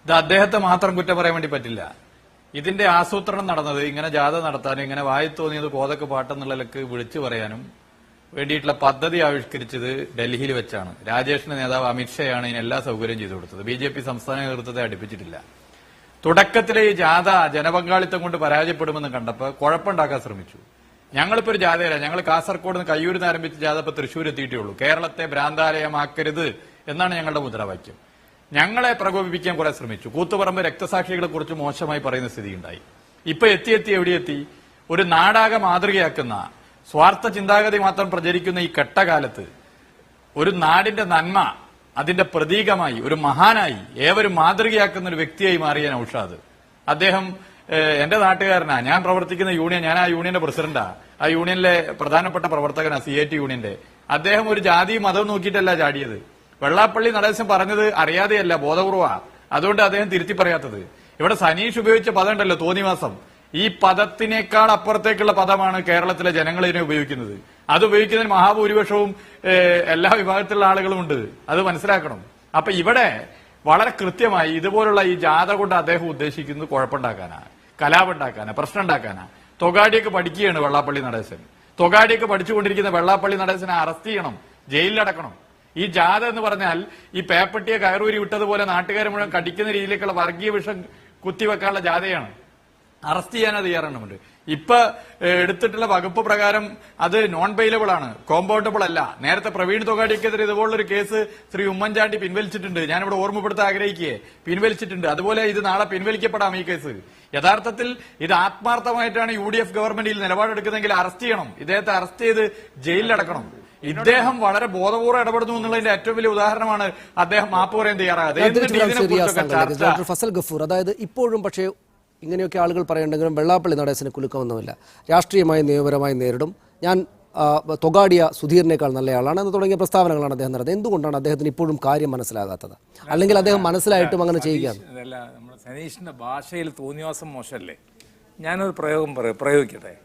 ഇത് അദ്ദേഹത്തെ മാത്രം കുറ്റം പറയാൻ വേണ്ടി പറ്റില്ല. ഇതിന്റെ ആസൂത്രണം നടന്നത് ഇങ്ങനെ ജാഥ നടത്താനും ഇങ്ങനെ വായി തോന്നിയത് കോതക്ക് പാട്ടെന്നുള്ളതിലേക്ക് വിളിച്ചു പറയാനും വേണ്ടിയിട്ടുള്ള പദ്ധതി ആവിഷ്കരിച്ചത് ഡൽഹിയിൽ വെച്ചാണ്. രാജേഷിന്റെ നേതാവ് അമിത്ഷായാണ് ഇതിന് എല്ലാ സൗകര്യം ചെയ്തു കൊടുത്തത്. BJP സംസ്ഥാന നേതൃത്വത്തെ അടുപ്പിച്ചിട്ടില്ല. തുടക്കത്തിലെ ഈ ജാഥ ജനപങ്കാളിത്തം കൊണ്ട് പരാജയപ്പെടുമെന്ന് കണ്ടപ്പോൾ കുഴപ്പമുണ്ടാക്കാൻ ശ്രമിച്ചു. ഞങ്ങളിപ്പോ ഒരു ജാഥയല്ല, ഞങ്ങൾ കാസർഗോഡ് നിന്ന് കയ്യൂരിൽ നിന്ന് ആരംഭിച്ച ജാഥ ഇപ്പൊ തൃശ്ശൂർ എത്തിയിട്ടേ ഉള്ളൂ. കേരളത്തെ ഭ്രാന്താലയമാക്കരുത് എന്നാണ് ഞങ്ങളുടെ മുദ്രാവാക്യം. ഞങ്ങളെ പ്രകോപിപ്പിക്കാൻ കുറെ ശ്രമിച്ചു. കൂത്തുപറമ്പ് രക്തസാക്ഷികളെ കുറിച്ച് മോശമായി പറയുന്ന സ്ഥിതി ഉണ്ടായി. ഇപ്പൊ എവിടെയെത്തി ഒരു നാടാകെ മാതൃകയാക്കുന്ന സ്വാർത്ഥ ചിന്താഗതി മാത്രം പ്രചരിക്കുന്ന ഈ കെട്ടകാലത്ത് ഒരു നാടിന്റെ നന്മ അതിന്റെ പ്രതീകമായി ഒരു മഹാനായി ഏവരും മാതൃകയാക്കുന്ന ഒരു വ്യക്തിയായി മാറിയ നൗഷാദ്. അദ്ദേഹം എന്റെ നാട്ടുകാരനാ. ഞാൻ പ്രവർത്തിക്കുന്ന യൂണിയൻ, ഞാൻ ആ യൂണിയന്റെ പ്രസിഡന്റാ. ആ യൂണിയനിലെ പ്രധാനപ്പെട്ട പ്രവർത്തകനാ, CIT യൂണിയന്റെ. അദ്ദേഹം ഒരു ജാതിയും മതവും നോക്കിയിട്ടല്ല ചാടിയത്. വെള്ളാപ്പള്ളി നടേശൻ പറഞ്ഞത് അറിയാതെയല്ല, ബോധപൂർവ്വ. അതുകൊണ്ട് അദ്ദേഹം തിരുത്തി പറയാത്തത്. ഇവിടെ സനീഷ് ഉപയോഗിച്ച പദം ഉണ്ടല്ലോ, തോന്നിവാസം. ഈ പദത്തിനേക്കാൾ അപ്പുറത്തേക്കുള്ള പദമാണ് കേരളത്തിലെ ജനങ്ങൾ ഇതിനെ ഉപയോഗിക്കുന്നത്. അത് ഉപയോഗിക്കുന്നതിന് മഹാഭൂരിപക്ഷവും എല്ലാ വിഭാഗത്തിലുള്ള ആളുകളും ഉണ്ട്. അത് മനസ്സിലാക്കണം. അപ്പൊ ഇവിടെ വളരെ കൃത്യമായി ഇതുപോലുള്ള ഈ ജാഥ കൊണ്ട് അദ്ദേഹം ഉദ്ദേശിക്കുന്നത് കുഴപ്പമുണ്ടാക്കാനാ, കലാപുണ്ടാക്കാനാ, പ്രശ്നം ഉണ്ടാക്കാനാ. തൊഗാഡിയൊക്കെ പഠിക്കുകയാണ് വെള്ളാപ്പള്ളി നടേശൻ. തൊഗാഡിയൊക്കെ പഠിച്ചുകൊണ്ടിരിക്കുന്ന വെള്ളാപ്പള്ളി നടേശനെ അറസ്റ്റ് ചെയ്യണം, ജയിലിലടക്കണം. ഈ ജാഥ എന്ന് പറഞ്ഞാൽ ഈ പേപ്പട്ടിയെ കയറൂരി വിട്ടതുപോലെ നാട്ടുകാരെ മുഴുവൻ കടിക്കുന്ന രീതിയിലേക്കുള്ള വർഗീയ വിഷം കുത്തിവെക്കാനുള്ള ജാഥയാണ്. അറസ്റ്റ് ചെയ്യാൻ തയ്യാറാണ്. ഇപ്പൊ എടുത്തിട്ടുള്ള വകുപ്പ് പ്രകാരം അത് നോൺ ബെയിലബിൾ ആണ്, കോമ്പൗണ്ടബിൾ അല്ല. നേരത്തെ പ്രവീൺ തൊഗാഡിക്കെതിരെ ഇതുപോലൊരു കേസ് ശ്രീ ഉമ്മൻചാണ്ടി പിൻവലിച്ചിട്ടുണ്ട്. ഞാനിവിടെ ഓർമ്മപ്പെടുത്താൻ ആഗ്രഹിക്കുകയെ, പിൻവലിച്ചിട്ടുണ്ട്. അതുപോലെ ഇത് നാളെ പിൻവലിക്കപ്പെടാം ഈ കേസ്. യഥാർത്ഥത്തിൽ ഇത് ആത്മാർത്ഥമായിട്ടാണ് UDF ഗവൺമെന്റിൽ നിലപാടെടുക്കുന്നതെങ്കിൽ അറസ്റ്റ് ചെയ്യണം. ഇദ്ദേഹത്തെ അറസ്റ്റ് ചെയ്ത് ജയിലിലടക്കണം. ഇദ്ദേഹം വളരെ ബോധപൂർവ്വം ഇടപെടുന്നു എന്നുള്ളതിന്റെ ഏറ്റവും വലിയ ഉദാഹരണമാണ് അദ്ദേഹം മാപ്പ് പറയാൻ തയ്യാറായത്. ഫസൽ ഗഫൂർ, അതായത് ഇപ്പോഴും പക്ഷേ ഇങ്ങനെയൊക്കെ ആളുകൾ പറയുന്നുണ്ടെങ്കിലും വെള്ളാപ്പള്ളി നടേശന് കുലുക്കമൊന്നുമില്ല. രാഷ്ട്രീയമായി നിയമപരമായി നേരിടും. ഞാൻ തൊഗാഡിയ സുധീറിനേക്കാൾ നല്ലയാളാണ് എന്ന് തുടങ്ങിയ പ്രസ്താവനകളാണ് അദ്ദേഹം നടത്തുന്നത്. എന്തുകൊണ്ടാണ് അദ്ദേഹത്തിന് ഇപ്പോഴും കാര്യം മനസ്സിലാകാത്തത്? അല്ലെങ്കിൽ അദ്ദേഹം മനസ്സിലായിട്ടും അങ്ങനെ ചെയ്യുകയാണ്? നമ്മുടെ സനീഷിന്റെ ഭാഷയിൽ തോന്നിവാസം മോശമല്ലേ? ഞാനൊരു പ്രയോഗം പ്രയോഗിക്കട്ടെ.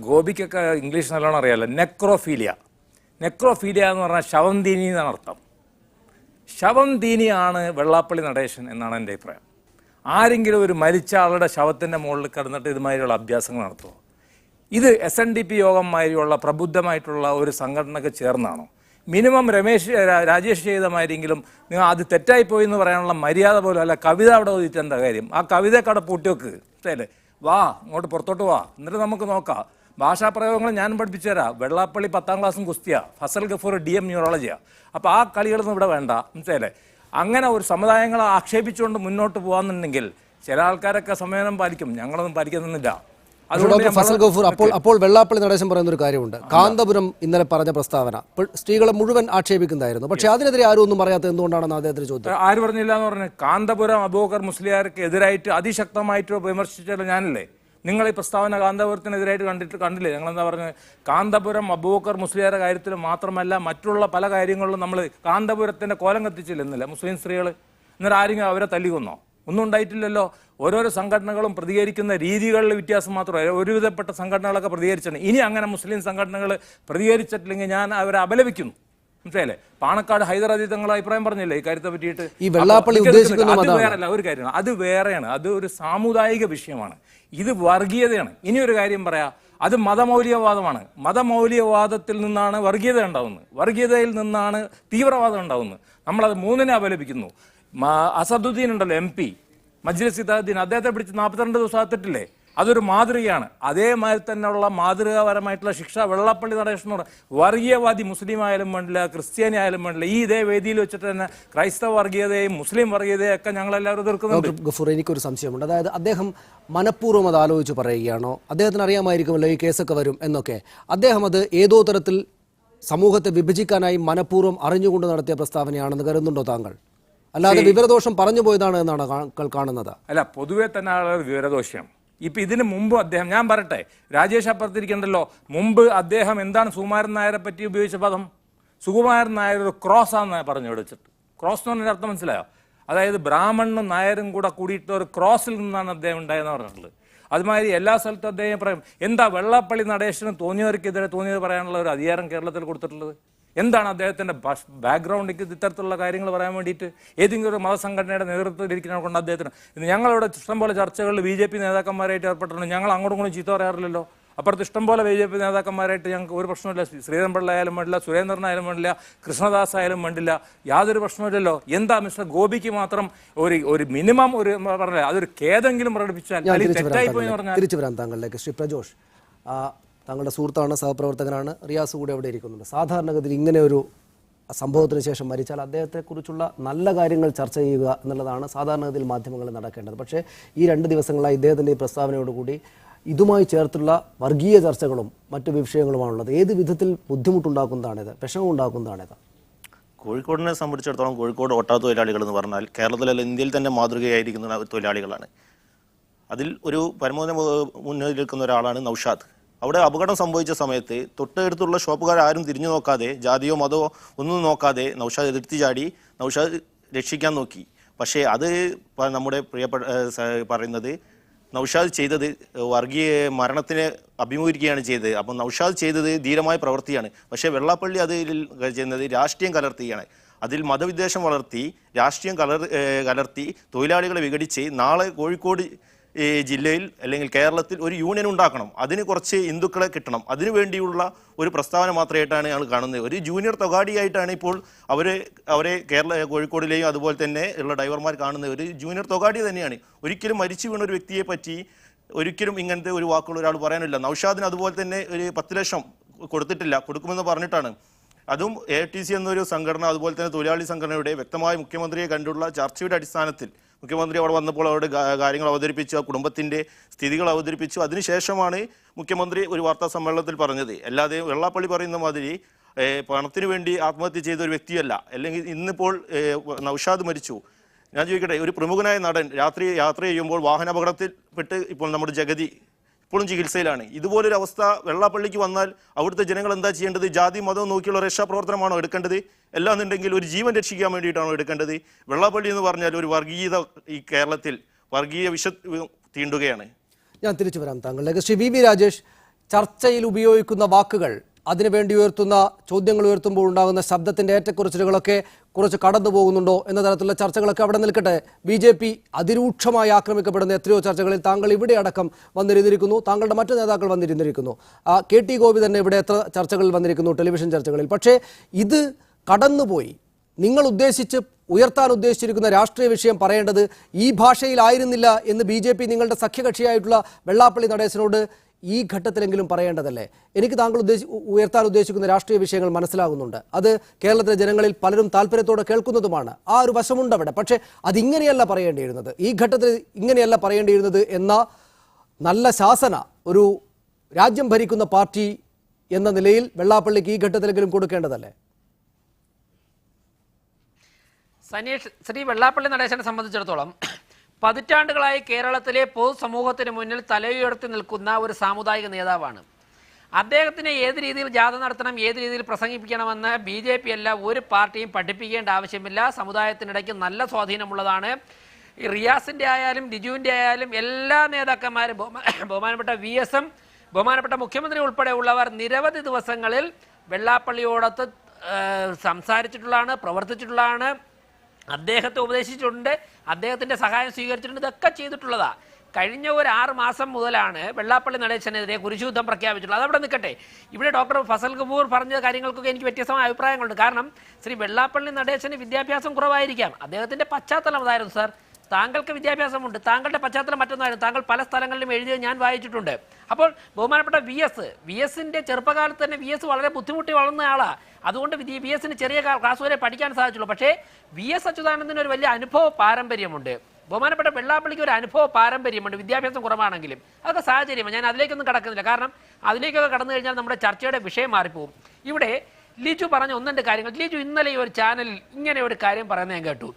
ഗോപിക്കൊക്കെ ഇംഗ്ലീഷ് നല്ലോണം അറിയാമല്ലോ. നെക്രോഫീലിയ എന്ന് പറഞ്ഞാൽ ശവം തീനി എന്നാണ് അർത്ഥം. ശവം തീനിയാണ് വെള്ളാപ്പള്ളി നടേശൻ എന്നാണ് എൻ്റെ അഭിപ്രായം. ആരെങ്കിലും ഒരു മരിച്ച ആളുടെ ശവത്തിൻ്റെ മുകളിൽ കിടന്നിട്ട് ഇതുമാതിരിയുള്ള അഭ്യാസങ്ങൾ നടത്തുമോ? ഇത് SNDP യോഗം മാതിരിയുള്ള പ്രബുദ്ധമായിട്ടുള്ള ഒരു സംഘടനക്ക് ചേർന്നാണോ? മിനിമം രാജേഷ് ചെയ്ത മാതിരിയെങ്കിലും നിങ്ങൾ അത് തെറ്റായിപ്പോയി എന്ന് പറയാനുള്ള മര്യാദ പോലും അല്ല. കവിത അവിടെ ഓതിയിട്ട് എന്താ കാര്യം? ആ കവിതയൊക്കെ അവിടെ പൂട്ടിവെക്ക്. അല്ലേ, വാ ഇങ്ങോട്ട് പുറത്തോട്ട് വാ, എന്നിട്ട് നമുക്ക് നോക്കാം. ഭാഷാപ്രയോഗങ്ങൾ ഞാൻ പഠിപ്പിച്ചു തരാം. വെള്ളാപ്പള്ളി 10ാം ക്ലാസ്സും കുസ്തിയാ, ഫസൽ ഗഫൂർ DM ന്യൂറോളജിയാ. അപ്പോൾ ആ കളികളൊന്നും ഇവിടെ വേണ്ട, മനസ്സിലല്ലേ? അങ്ങനെ ഒരു സമുദായങ്ങളെ ആക്ഷേപിച്ചുകൊണ്ട് മുന്നോട്ട് പോകാന്നുണ്ടെങ്കിൽ ചില ആൾക്കാരൊക്കെ സംയമനം പാലിക്കും, ഞങ്ങളൊന്നും പാലിക്കുന്നില്ല. ഫസൽ ഗഫൂർ, അപ്പോൾ വെള്ളാപ്പള്ളി നടേശൻ പറയുന്ന ഒരു കാര്യമുണ്ട്. കാന്തപുരം ഇന്നലെ പറഞ്ഞ പ്രസ്താവന സ്ത്രീകളെ മുഴുവൻ ആക്ഷേപിക്കുന്നതായിരുന്നു. പക്ഷെ അതിനെതിരെ ആരും ഒന്നും പറയാത്ത എന്തുകൊണ്ടാണെന്ന് അദ്ദേഹത്തിന് ചോദിച്ചു. ആര് പറഞ്ഞില്ല എന്ന് പറഞ്ഞു? കാന്തപുരം അബൂബക്കർ മുസ്ലിയാർക്ക് എതിരായിട്ട് അതിശക്തമായിട്ട് വിമർശിച്ചല്ലോ ഞാനല്ലേ? നിങ്ങൾ ഈ പ്രസ്താവന കാന്തപുരത്തിനെതിരായിട്ട് കണ്ടില്ലേ? ഞങ്ങളെന്താ പറഞ്ഞത്? കാന്തപുരം അബൂബക്കർ മുസ്ലിയാരുടെ കാര്യത്തിൽ മാത്രമല്ല മറ്റുള്ള പല കാര്യങ്ങളിലും നമ്മൾ കാന്തപുരത്തിന്റെ കോലം കത്തിച്ചില്ല ഇന്നലെ മുസ്ലിം സ്ത്രീകൾ. ഇന്നലെ ആരെങ്കിലും അവരെ തല്ലിക്കൊന്നോ? ഒന്നും ഉണ്ടായിട്ടില്ലല്ലോ. ഓരോരോ സംഘടനകളും പ്രതികരിക്കുന്ന രീതികളിൽ വ്യത്യാസം മാത്രമല്ല. ഒരുവിധപ്പെട്ട സംഘടനകളൊക്കെ പ്രതികരിച്ചിട്ടുണ്ട്. ഇനി അങ്ങനെ മുസ്ലിം സംഘടനകൾ പ്രതികരിച്ചിട്ടില്ലെങ്കിൽ ഞാൻ അവരെ അപലപിക്കുന്നു, മനസ്സിലായില്ലേ? പാണക്കാട് ഹൈദരാബാദി തങ്ങളുടെ അഭിപ്രായം പറഞ്ഞില്ലേ ഈ കാര്യത്തെ പറ്റിയിട്ട്? അത് വേറല്ല, ഒരു കാര്യമാണ്, അത് വേറെയാണ്. അത് ഒരു സാമുദായിക വിഷയമാണ്. ഇത് വർഗീയതയാണ്. ഇനിയൊരു കാര്യം പറയാം, അത് മതമൗലികവാദമാണ്. മതമൗലികവാദത്തിൽ നിന്നാണ് വർഗീയത ഉണ്ടാവുന്നത്, വർഗീയതയിൽ നിന്നാണ് തീവ്രവാദം ഉണ്ടാവുന്നത്. നമ്മളത് മൂന്നിനെ അപലപിക്കുന്നു. അസദുദ്ദീൻ ഉണ്ടല്ലോ, MP മജ്ലിസ് ഇത്താദ്ദീൻ, അദ്ദേഹത്തെ പിടിച്ച് 42 ദിവസം അകത്തിട്ടില്ലേ? അതൊരു മാതൃകയാണ്. അതേമാതിരി തന്നെയുള്ള മാതൃകാപരമായിട്ടുള്ള ശിക്ഷ വെള്ളാപ്പള്ളി നടേശനോട് വർഗീയവാദി മുസ്ലിം ആയാലും വേണ്ടില്ല, ക്രിസ്ത്യാനി ആയാലും വേണ്ടില്ല. ഈ ഇതേ വേദിയിൽ വെച്ചിട്ട് തന്നെ ക്രൈസ്തവ വർഗീയതയും മുസ്ലിം വർഗീയതയും ഒക്കെ ഞങ്ങളെല്ലാവരും എതിർക്കുന്നുണ്ട്. ഗഫൂർ, എനിക്കൊരു സംശയമുണ്ട്. അതായത് അദ്ദേഹം മനഃപൂർവ്വം അത് ആലോചിച്ച് പറയുകയാണോ? അദ്ദേഹത്തിന് അറിയാമായിരിക്കുമല്ലോ ഈ കേസൊക്കെ വരും എന്നൊക്കെ. അദ്ദേഹം അത് ഏതോ തരത്തിൽ സമൂഹത്തെ വിഭജിക്കാനായി മനഃപൂർവ്വം അറിഞ്ഞുകൊണ്ട് നടത്തിയ പ്രസ്താവനയാണെന്ന് കരുതുന്നുണ്ടോ താങ്കൾ? അല്ലാതെ വിവരദോഷം പറഞ്ഞു പോയതാണ് എന്നാണ് കാണുന്നത്? അല്ല, പൊതുവെ തന്നെ വിവരദോഷം. ഇപ്പം ഇതിന് മുമ്പ് അദ്ദേഹം, ഞാൻ പറയട്ടെ, രാജേഷ് അപ്പുറത്തിരിക്കണ്ടല്ലോ, മുമ്പ് അദ്ദേഹം എന്താണ് സുകുമാരൻ നായരെ പറ്റി ഉപയോഗിച്ച പദം? സുകുമാരൻ നായർ ഒരു ക്രോസാന്ന് പറഞ്ഞു വിളിച്ചിട്ട്. ക്രോസ് എന്ന് പറഞ്ഞ അർത്ഥം മനസ്സിലായോ? അതായത് ബ്രാഹ്മണനും നായരും കൂടിയിട്ട് ഒരു ക്രോസിൽ നിന്നാണ് അദ്ദേഹം ഉണ്ടായെന്ന് പറഞ്ഞിട്ടുള്ളത്. അതുമാതിരി എല്ലാ സ്ഥലത്തും അദ്ദേഹം പറയും. എന്താ വെള്ളാപ്പള്ളി നടേശന് തോന്നിയവർക്കെതിരെ തോന്നിയത് പറയാനുള്ള ഒരു അധികാരം കേരളത്തിൽ കൊടുത്തിട്ടുള്ളത്? എന്താണ് അദ്ദേഹത്തിൻ്റെ ബാക്ക്ഗ്രൗണ്ടിൽ ഇത്തരത്തിലുള്ള കാര്യങ്ങൾ പറയാൻ വേണ്ടിയിട്ട്? ഏതെങ്കിലും ഒരു മതസംഘടനയുടെ നേതൃത്വത്തിൽ ഇരിക്കുന്നതിനെ കൊണ്ട് അദ്ദേഹത്തിന് ഞങ്ങളിവിടെ ഇഷ്ടംപോലെ ചർച്ചകളിൽ BJP നേതാക്കന്മാരായിട്ട് ഏർപ്പെട്ടിട്ടുണ്ട്. ഞങ്ങൾ അങ്ങോട്ടും ഇങ്ങോട്ടും ചീത്ത പറയാറില്ലല്ലോ. അപ്പുറത്ത് ഇഷ്ടംപോലെ BJP നേതാക്കന്മാരായിട്ട് ഞങ്ങൾക്ക് ഒരു പ്രശ്നമില്ല. ശ്രീധരൻപിള്ള ആയാലും വേണ്ടില്ല, സുരേന്ദ്രനായാലും വേണ്ടില്ല, കൃഷ്ണദാസ് ആയാലും വേണ്ടില്ല, യാതൊരു പ്രശ്നമില്ലല്ലോ. എന്താ മിസ്റ്റർ ഗോപിക്ക് മാത്രം ഒരു മിനിമം ഒരു പറഞ്ഞില്ല, അതൊരു ഖേദെങ്കിലും പ്രകടിപ്പിച്ചാൽ തെറ്റായി പോയി എന്ന് പറഞ്ഞാൽ? തിരിച്ചു വരാം താങ്കളിലേക്ക്. ശ്രീ പ്രജോഷ്, താങ്കളുടെ സുഹൃത്താണ്, സഹപ്രവർത്തകനാണ്, റിയാസ് കൂടെ അവിടെ ഇരിക്കുന്നുണ്ട്. സാധാരണഗതിയിൽ ഇങ്ങനെ ഒരു സംഭവത്തിന് ശേഷം മരിച്ചാൽ അദ്ദേഹത്തെക്കുറിച്ചുള്ള നല്ല കാര്യങ്ങൾ ചർച്ച ചെയ്യുക എന്നുള്ളതാണ് സാധാരണഗതിയിൽ മാധ്യമങ്ങളിൽ നടക്കേണ്ടത്. പക്ഷേ ഈ 2 ദിവസങ്ങളായി ഇദ്ദേഹത്തിൻ്റെ ഈ പ്രസ്താവനയോടുകൂടി ഇതുമായി ചേർത്തുള്ള വർഗീയ ചർച്ചകളും മറ്റു വിഷയങ്ങളുമാണുള്ളത്. ഏത് വിധത്തിൽ ബുദ്ധിമുട്ടുണ്ടാക്കുന്നതാണിത്, വിഷമമുണ്ടാക്കുന്നതാണിത്? കോഴിക്കോടിനെ സംബന്ധിച്ചിടത്തോളം കോഴിക്കോട് ഓട്ടോ തൊഴിലാളികൾ എന്ന് പറഞ്ഞാൽ കേരളത്തിലല്ല ഇന്ത്യയിൽ തന്നെ മാതൃകയായിരിക്കുന്ന തൊഴിലാളികളാണ്. അതിൽ ഒരു പരമോന്നത മുന്നിൽ നിൽക്കുന്ന ഒരാളാണ് നൗഷാദ്. അവിടെ അപകടം സംഭവിച്ച സമയത്ത് തൊട്ടടുത്തുള്ള ഷോപ്പുകാർ ആരും തിരിഞ്ഞു നോക്കാതെ, ജാതിയോ മതമോ ഒന്നും നോക്കാതെ നൗഷാദ് എതിർത്തി ചാടി നൗഷാദ് രക്ഷിക്കാൻ നോക്കി. പക്ഷേ അത് നമ്മുടെ പ്രിയപ്പെട്ട പറയുന്നത് നൗഷാദ് ചെയ്തത് വർഗീയ മരണത്തിനെ അഭിമുഖീകരിക്കുകയാണ് ചെയ്തത്. അപ്പം നൗഷാദ് ചെയ്തത് ധീരമായ പ്രവൃത്തിയാണ്. പക്ഷേ വെള്ളാപ്പള്ളി അതിൽ ചെയ്യുന്നത് രാഷ്ട്രീയം കലർത്തുകയാണ്. അതിൽ മതവിദ്വേഷം വളർത്തി, രാഷ്ട്രീയം കലർത്തി തൊഴിലാളികളെ വിഘടിച്ച് നാളെ കോഴിക്കോട് ജില്ലയിൽ അല്ലെങ്കിൽ കേരളത്തിൽ ഒരു യൂണിയൻ ഉണ്ടാക്കണം. അതിന് കുറച്ച് ഹിന്ദുക്കളെ കിട്ടണം. അതിനു വേണ്ടിയുള്ള ഒരു പ്രസ്താവന മാത്രമായിട്ടാണ് ഞങ്ങൾ കാണുന്നത്. ഒരു ജൂനിയർ തൊഗാഡിയായിട്ടാണ് ഇപ്പോൾ അവരെ കോഴിക്കോടിലെയും അതുപോലെ തന്നെ ഉള്ള ഡ്രൈവർമാർ കാണുന്നത്. ഒരു ജൂനിയർ തൊഗാഡി തന്നെയാണ്. ഒരിക്കലും മരിച്ചു വീണ ഒരു വ്യക്തിയെ പറ്റി ഒരിക്കലും ഇങ്ങനത്തെ ഒരു വാക്കുകൾ ഒരാൾ പറയാനില്ല. നൗഷാദിന് അതുപോലെ തന്നെ ഒരു 10 ലക്ഷം കൊടുത്തിട്ടില്ല, കൊടുക്കുമെന്ന് പറഞ്ഞിട്ടാണ്. അതും ATC എന്നൊരു സംഘടന, അതുപോലെ തന്നെ തൊഴിലാളി സംഘടനയുടെ വ്യക്തമായി മുഖ്യമന്ത്രിയെ കണ്ടുള്ള ചർച്ചയുടെ അടിസ്ഥാനത്തിൽ മുഖ്യമന്ത്രി അവിടെ വന്നപ്പോൾ അവരുടെ കാര്യങ്ങൾ അവതരിപ്പിച്ചു, ആ കുടുംബത്തിൻ്റെ സ്ഥിതികൾ അവതരിപ്പിച്ചു. അതിനുശേഷമാണ് മുഖ്യമന്ത്രി ഒരു വാർത്താ സമ്മേളനത്തിൽ പറഞ്ഞത്. അല്ലാതെ വെള്ളാപ്പള്ളി പറയുന്ന മാതിരി പണത്തിന് വേണ്ടി ആത്മഹത്യ ചെയ്ത ഒരു വ്യക്തിയല്ല. അല്ലെങ്കിൽ ഇന്നിപ്പോൾ നൗഷാദ് മരിച്ചു. ഞാൻ ചോദിക്കട്ടെ, ഒരു പ്രമുഖനായ നടൻ യാത്ര ചെയ്യുമ്പോൾ വാഹനാപകടത്തിൽപ്പെട്ട് ഇപ്പോൾ നമ്മുടെ ജഗതി ഇപ്പോഴും ചികിത്സയിലാണ്. ഇതുപോലൊരു അവസ്ഥ വെള്ളാപ്പള്ളിക്ക് വന്നാൽ അവിടുത്തെ ജനങ്ങൾ എന്താ ചെയ്യേണ്ടത്? ജാതി മതവും നോക്കിയുള്ള രക്ഷാപ്രവർത്തനമാണോ എടുക്കേണ്ടത്? അല്ലാന്നുണ്ടെങ്കിൽ ഒരു ജീവൻ രക്ഷിക്കാൻ വേണ്ടിയിട്ടാണോ എടുക്കേണ്ടത്? വെള്ളാപ്പള്ളി എന്ന് പറഞ്ഞാൽ ഒരു വർഗീയത ഈ കേരളത്തിൽ വർഗീയ വിഷ തീണ്ടുകയാണ്. ഞാൻ തിരിച്ചു വരാം താങ്കളിലേക്ക്. ശ്രീ VV രാജേഷ്, ചർച്ചയിൽ ഉപയോഗിക്കുന്ന വാക്കുകൾ, അതിനുവേണ്ടി ഉയർത്തുന്ന ചോദ്യങ്ങൾ ഉയർത്തുമ്പോൾ ഉണ്ടാകുന്ന ശബ്ദത്തിൻ്റെ ഏറ്റക്കുറച്ചിലുകളൊക്കെ കുറച്ച് കടന്നു പോകുന്നുണ്ടോ എന്ന തരത്തിലുള്ള ചർച്ചകളൊക്കെ അവിടെ നിൽക്കട്ടെ. BJP അതിരൂക്ഷമായി ആക്രമിക്കപ്പെടുന്ന എത്രയോ ചർച്ചകളിൽ താങ്കൾ ഇവിടെ അടക്കം വന്നിരുന്നിരിക്കുന്നു, താങ്കളുടെ മറ്റു നേതാക്കൾ വന്നിരുന്നിരിക്കുന്നു. KT ഗോപി തന്നെ ഇവിടെ എത്ര ചർച്ചകളിൽ വന്നിരിക്കുന്നു, ടെലിവിഷൻ ചർച്ചകളിൽ. പക്ഷേ ഇത് കടന്നുപോയി നിങ്ങൾ ഉയർത്താൻ ഉദ്ദേശിച്ചിരിക്കുന്ന രാഷ്ട്രീയ വിഷയം പറയേണ്ടത് ഈ ഭാഷയിലായിരുന്നില്ല എന്ന് BJP നിങ്ങളുടെ സഖ്യകക്ഷിയായിട്ടുള്ള വെള്ളാപ്പള്ളി നടേശനോട് ഈ ഘട്ടത്തിലെങ്കിലും പറയേണ്ടതല്ലേ? എനിക്ക് താങ്കൾ ഉയർത്താൻ ഉദ്ദേശിക്കുന്ന രാഷ്ട്രീയ വിഷയങ്ങൾ മനസ്സിലാകുന്നുണ്ട്. അത് കേരളത്തിലെ ജനങ്ങളിൽ പലരും താല്പര്യത്തോടെ കേൾക്കുന്നതുമാണ്. ആ ഒരു വശമുണ്ട് അവിടെ. പക്ഷേ അതിങ്ങനെയല്ല പറയേണ്ടിയിരുന്നത്, ഈ ഘട്ടത്തിൽ ഇങ്ങനെയല്ല പറയേണ്ടിയിരുന്നത് എന്ന നല്ല ശാസന ഒരു രാജ്യം ഭരിക്കുന്ന പാർട്ടി എന്ന നിലയിൽ വെള്ളാപ്പള്ളിക്ക് ഈ ഘട്ടത്തിലെങ്കിലും കൊടുക്കേണ്ടതല്ലേ? സനീഷ്, ശ്രീ വെള്ളാപ്പള്ളി നടേശനെ സംബന്ധിച്ചിടത്തോളം പതിറ്റാണ്ടുകളായി കേരളത്തിലെ പൊതുസമൂഹത്തിന് മുന്നിൽ തലയുയർത്തി നിൽക്കുന്ന ഒരു സാമുദായിക നേതാവാണ്. അദ്ദേഹത്തിന് ഏത് രീതിയിൽ ജാഥ നടത്തണം, ഏത് രീതിയിൽ പ്രസംഗിപ്പിക്കണമെന്ന് BJP അല്ല ഒരു പാർട്ടിയും പഠിപ്പിക്കേണ്ട ആവശ്യമില്ല. സമുദായത്തിനിടയ്ക്ക് നല്ല സ്വാധീനമുള്ളതാണ്. റിയാസിൻ്റെ ആയാലും ലിജുവിൻ്റെ ആയാലും എല്ലാ നേതാക്കന്മാരും, ബഹുമാനപ്പെട്ട VS-ഉം ബഹുമാനപ്പെട്ട മുഖ്യമന്ത്രി ഉൾപ്പെടെയുള്ളവർ നിരവധി ദിവസങ്ങളിൽ വെള്ളാപ്പള്ളിയോടൊത്ത് സംസാരിച്ചിട്ടുള്ളതാണ്, പ്രവർത്തിച്ചിട്ടുള്ളതാണ്, അദ്ദേഹത്തെ ഉപദേശിച്ചിട്ടുണ്ട്, അദ്ദേഹത്തിൻ്റെ സഹായം സ്വീകരിച്ചിട്ടുണ്ട്. ഇതൊക്കെ ചെയ്തിട്ടുള്ളതാണ്. കഴിഞ്ഞ ഒരു 6 മാസം മുതലാണ് വെള്ളാപ്പള്ളി നടേശനെതിരെ കുരിശുയുദ്ധം പ്രഖ്യാപിച്ചിട്ടുള്ളത്. അതവിടെ നിൽക്കട്ടെ. ഇവിടെ ഡോക്ടർ ഫസൽ ഗഫൂർ പറഞ്ഞ കാര്യങ്ങൾക്കൊക്കെ എനിക്ക് വ്യത്യസ്തമായ അഭിപ്രായങ്ങളുണ്ട്. കാരണം ശ്രീ വെള്ളാപ്പള്ളി നടേശന് വിദ്യാഭ്യാസം കുറവായിരിക്കാം, അദ്ദേഹത്തിൻ്റെ പശ്ചാത്തലം അതായിരുന്നു. സാർ, താങ്കൾക്ക് വിദ്യാഭ്യാസമുണ്ട്, താങ്കളുടെ പശ്ചാത്തലം മറ്റൊന്നായിരുന്നു. താങ്കൾ പല സ്ഥലങ്ങളിലും എഴുതിയത് ഞാൻ വായിച്ചിട്ടുണ്ട്. അപ്പോൾ ബഹുമാനപ്പെട്ട VS-ന്റെ ചെറുപ്പകാലത്ത് തന്നെ VS വളരെ ബുദ്ധിമുട്ടി വളർന്ന ആളാണ്. അതുകൊണ്ട് VS-ന് ചെറിയ ക്ലാസ് വരെ പഠിക്കാൻ സാധിച്ചുള്ളൂ. പക്ഷേ VS അച്യുതാനന്ദന് ഒരു വലിയ അനുഭവ പാരമ്പര്യമുണ്ട്. ബഹുമാനപ്പെട്ട വെള്ളാപ്പള്ളിക്ക് ഒരു അനുഭവ പാരമ്പര്യമുണ്ട്, വിദ്യാഭ്യാസം കുറവാണെങ്കിലും. അതൊക്കെ സാഹചര്യമാണ്. ഞാൻ അതിലേക്കൊന്നും കടക്കുന്നില്ല. കാരണം അതിലേക്കൊക്കെ കടന്നു കഴിഞ്ഞാൽ നമ്മുടെ ചർച്ചയുടെ വിഷയം മാറിപ്പോകും. ഇവിടെ ലിജു പറഞ്ഞ 1-2 കാര്യങ്ങൾ. ലിജു ഇന്നലെ ഒരു ചാനലിൽ ഇങ്ങനെ ഒരു കാര്യം പറയുന്നത് ഞാൻ കേട്ടു.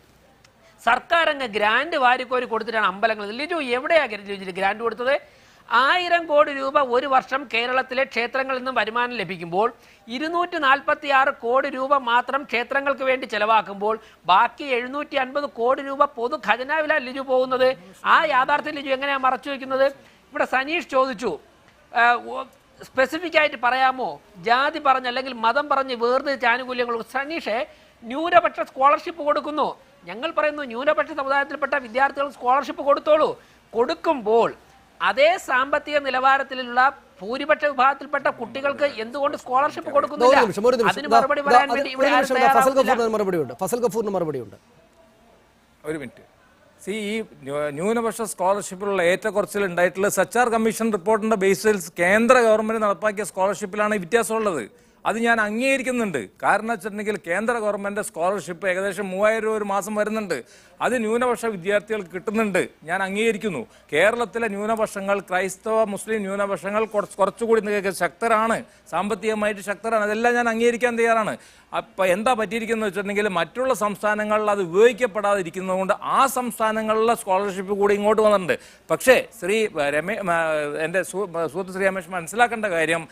സർക്കാർ അങ്ങ് ഗ്രാൻഡ് വാരിക്കോരി കൊടുത്തിട്ടാണ് അമ്പലങ്ങൾ. ലിജു എവിടെയാണ് ഗ്രാൻഡ് കൊടുത്തത്? 1000 കോടി രൂപ ഒരു വർഷം കേരളത്തിലെ ക്ഷേത്രങ്ങളിൽ നിന്നും വരുമാനം ലഭിക്കുമ്പോൾ 246 കോടി രൂപ മാത്രം ക്ഷേത്രങ്ങൾക്ക് വേണ്ടി ചെലവാക്കുമ്പോൾ ബാക്കി 750 കോടി രൂപ പൊതു ഖജനാവിലാണ് ലിജു പോകുന്നത്. ആ യാഥാർത്ഥ്യം ലിജു എങ്ങനെയാണ് മറച്ചു വയ്ക്കുന്നത്? ഇവിടെ സനീഷ് ചോദിച്ചു, സ്പെസിഫിക് ആയിട്ട് പറയാമോ? ജാതി പറഞ്ഞ് അല്ലെങ്കിൽ മതം പറഞ്ഞ് വേർതിരിച്ച് ആനുകൂല്യങ്ങൾ. സനീഷെ, ന്യൂനപക്ഷ സ്കോളർഷിപ്പ് കൊടുക്കുന്നു. ഞങ്ങൾ പറയുന്നു ന്യൂനപക്ഷ സമുദായത്തിൽപ്പെട്ട വിദ്യാർത്ഥികൾ സ്കോളർഷിപ്പ് കൊടുത്തോളൂ. കൊടുക്കുമ്പോൾ അതേ സാമ്പത്തിക നിലവാരത്തിലുള്ള ഭൂരിപക്ഷ വിഭാഗത്തിൽപ്പെട്ട കുട്ടികൾക്ക് എന്തുകൊണ്ട് സ്കോളർഷിപ്പ് കൊടുക്കുന്നില്ല? അതിന് മറുപടി പറയാൻ വേണ്ടി മറുപടിയുണ്ട്. ഒരു മിനിറ്റ്. ഈ ന്യൂനപക്ഷ സ്കോളർഷിപ്പിലുള്ള ഏറ്റക്കുറച്ചിൽ ഉണ്ടായിട്ടുള്ള സച്ചാർ കമ്മീഷൻ റിപ്പോർട്ടിന്റെ ബേസിൽ കേന്ദ്ര ഗവൺമെന്റ് നടപ്പാക്കിയ സ്കോളർഷിപ്പിലാണ് വ്യത്യാസമുള്ളത്. അത് ഞാൻ അംഗീകരിക്കുന്നുണ്ട്. കാരണം വെച്ചിട്ടുണ്ടെങ്കിൽ കേന്ദ്ര ഗവൺമെന്റ് സ്കോളർഷിപ്പ് ഏകദേശം 3000 രൂപ ഒരു മാസം വരുന്നുണ്ട്. അത് ന്യൂനപക്ഷ വിദ്യാർത്ഥികൾക്ക് കിട്ടുന്നുണ്ട്, ഞാൻ അംഗീകരിക്കുന്നു. കേരളത്തിലെ ന്യൂനപക്ഷങ്ങൾ, ക്രൈസ്തവ മുസ്ലിം ന്യൂനപക്ഷങ്ങൾ കുറച്ചുകൂടി ശക്തരാണ്, സാമ്പത്തികമായിട്ട് ശക്തരാണ്. അതെല്ലാം ഞാൻ അംഗീകരിക്കാൻ തയ്യാറാണ്. അപ്പം എന്താ പറ്റിയിരിക്കുന്നത് വെച്ചിട്ടുണ്ടെങ്കിൽ മറ്റുള്ള സംസ്ഥാനങ്ങളിൽ അത് ഉപയോഗിക്കപ്പെടാതിരിക്കുന്നതുകൊണ്ട് ആ സംസ്ഥാനങ്ങളിലെ സ്കോളർഷിപ്പ് കൂടി ഇങ്ങോട്ട് വന്നിട്ടുണ്ട്. പക്ഷേ എൻ്റെ സുഹൃത്ത് ശ്രീ രമേശ് മനസ്സിലാക്കേണ്ട കാര്യം,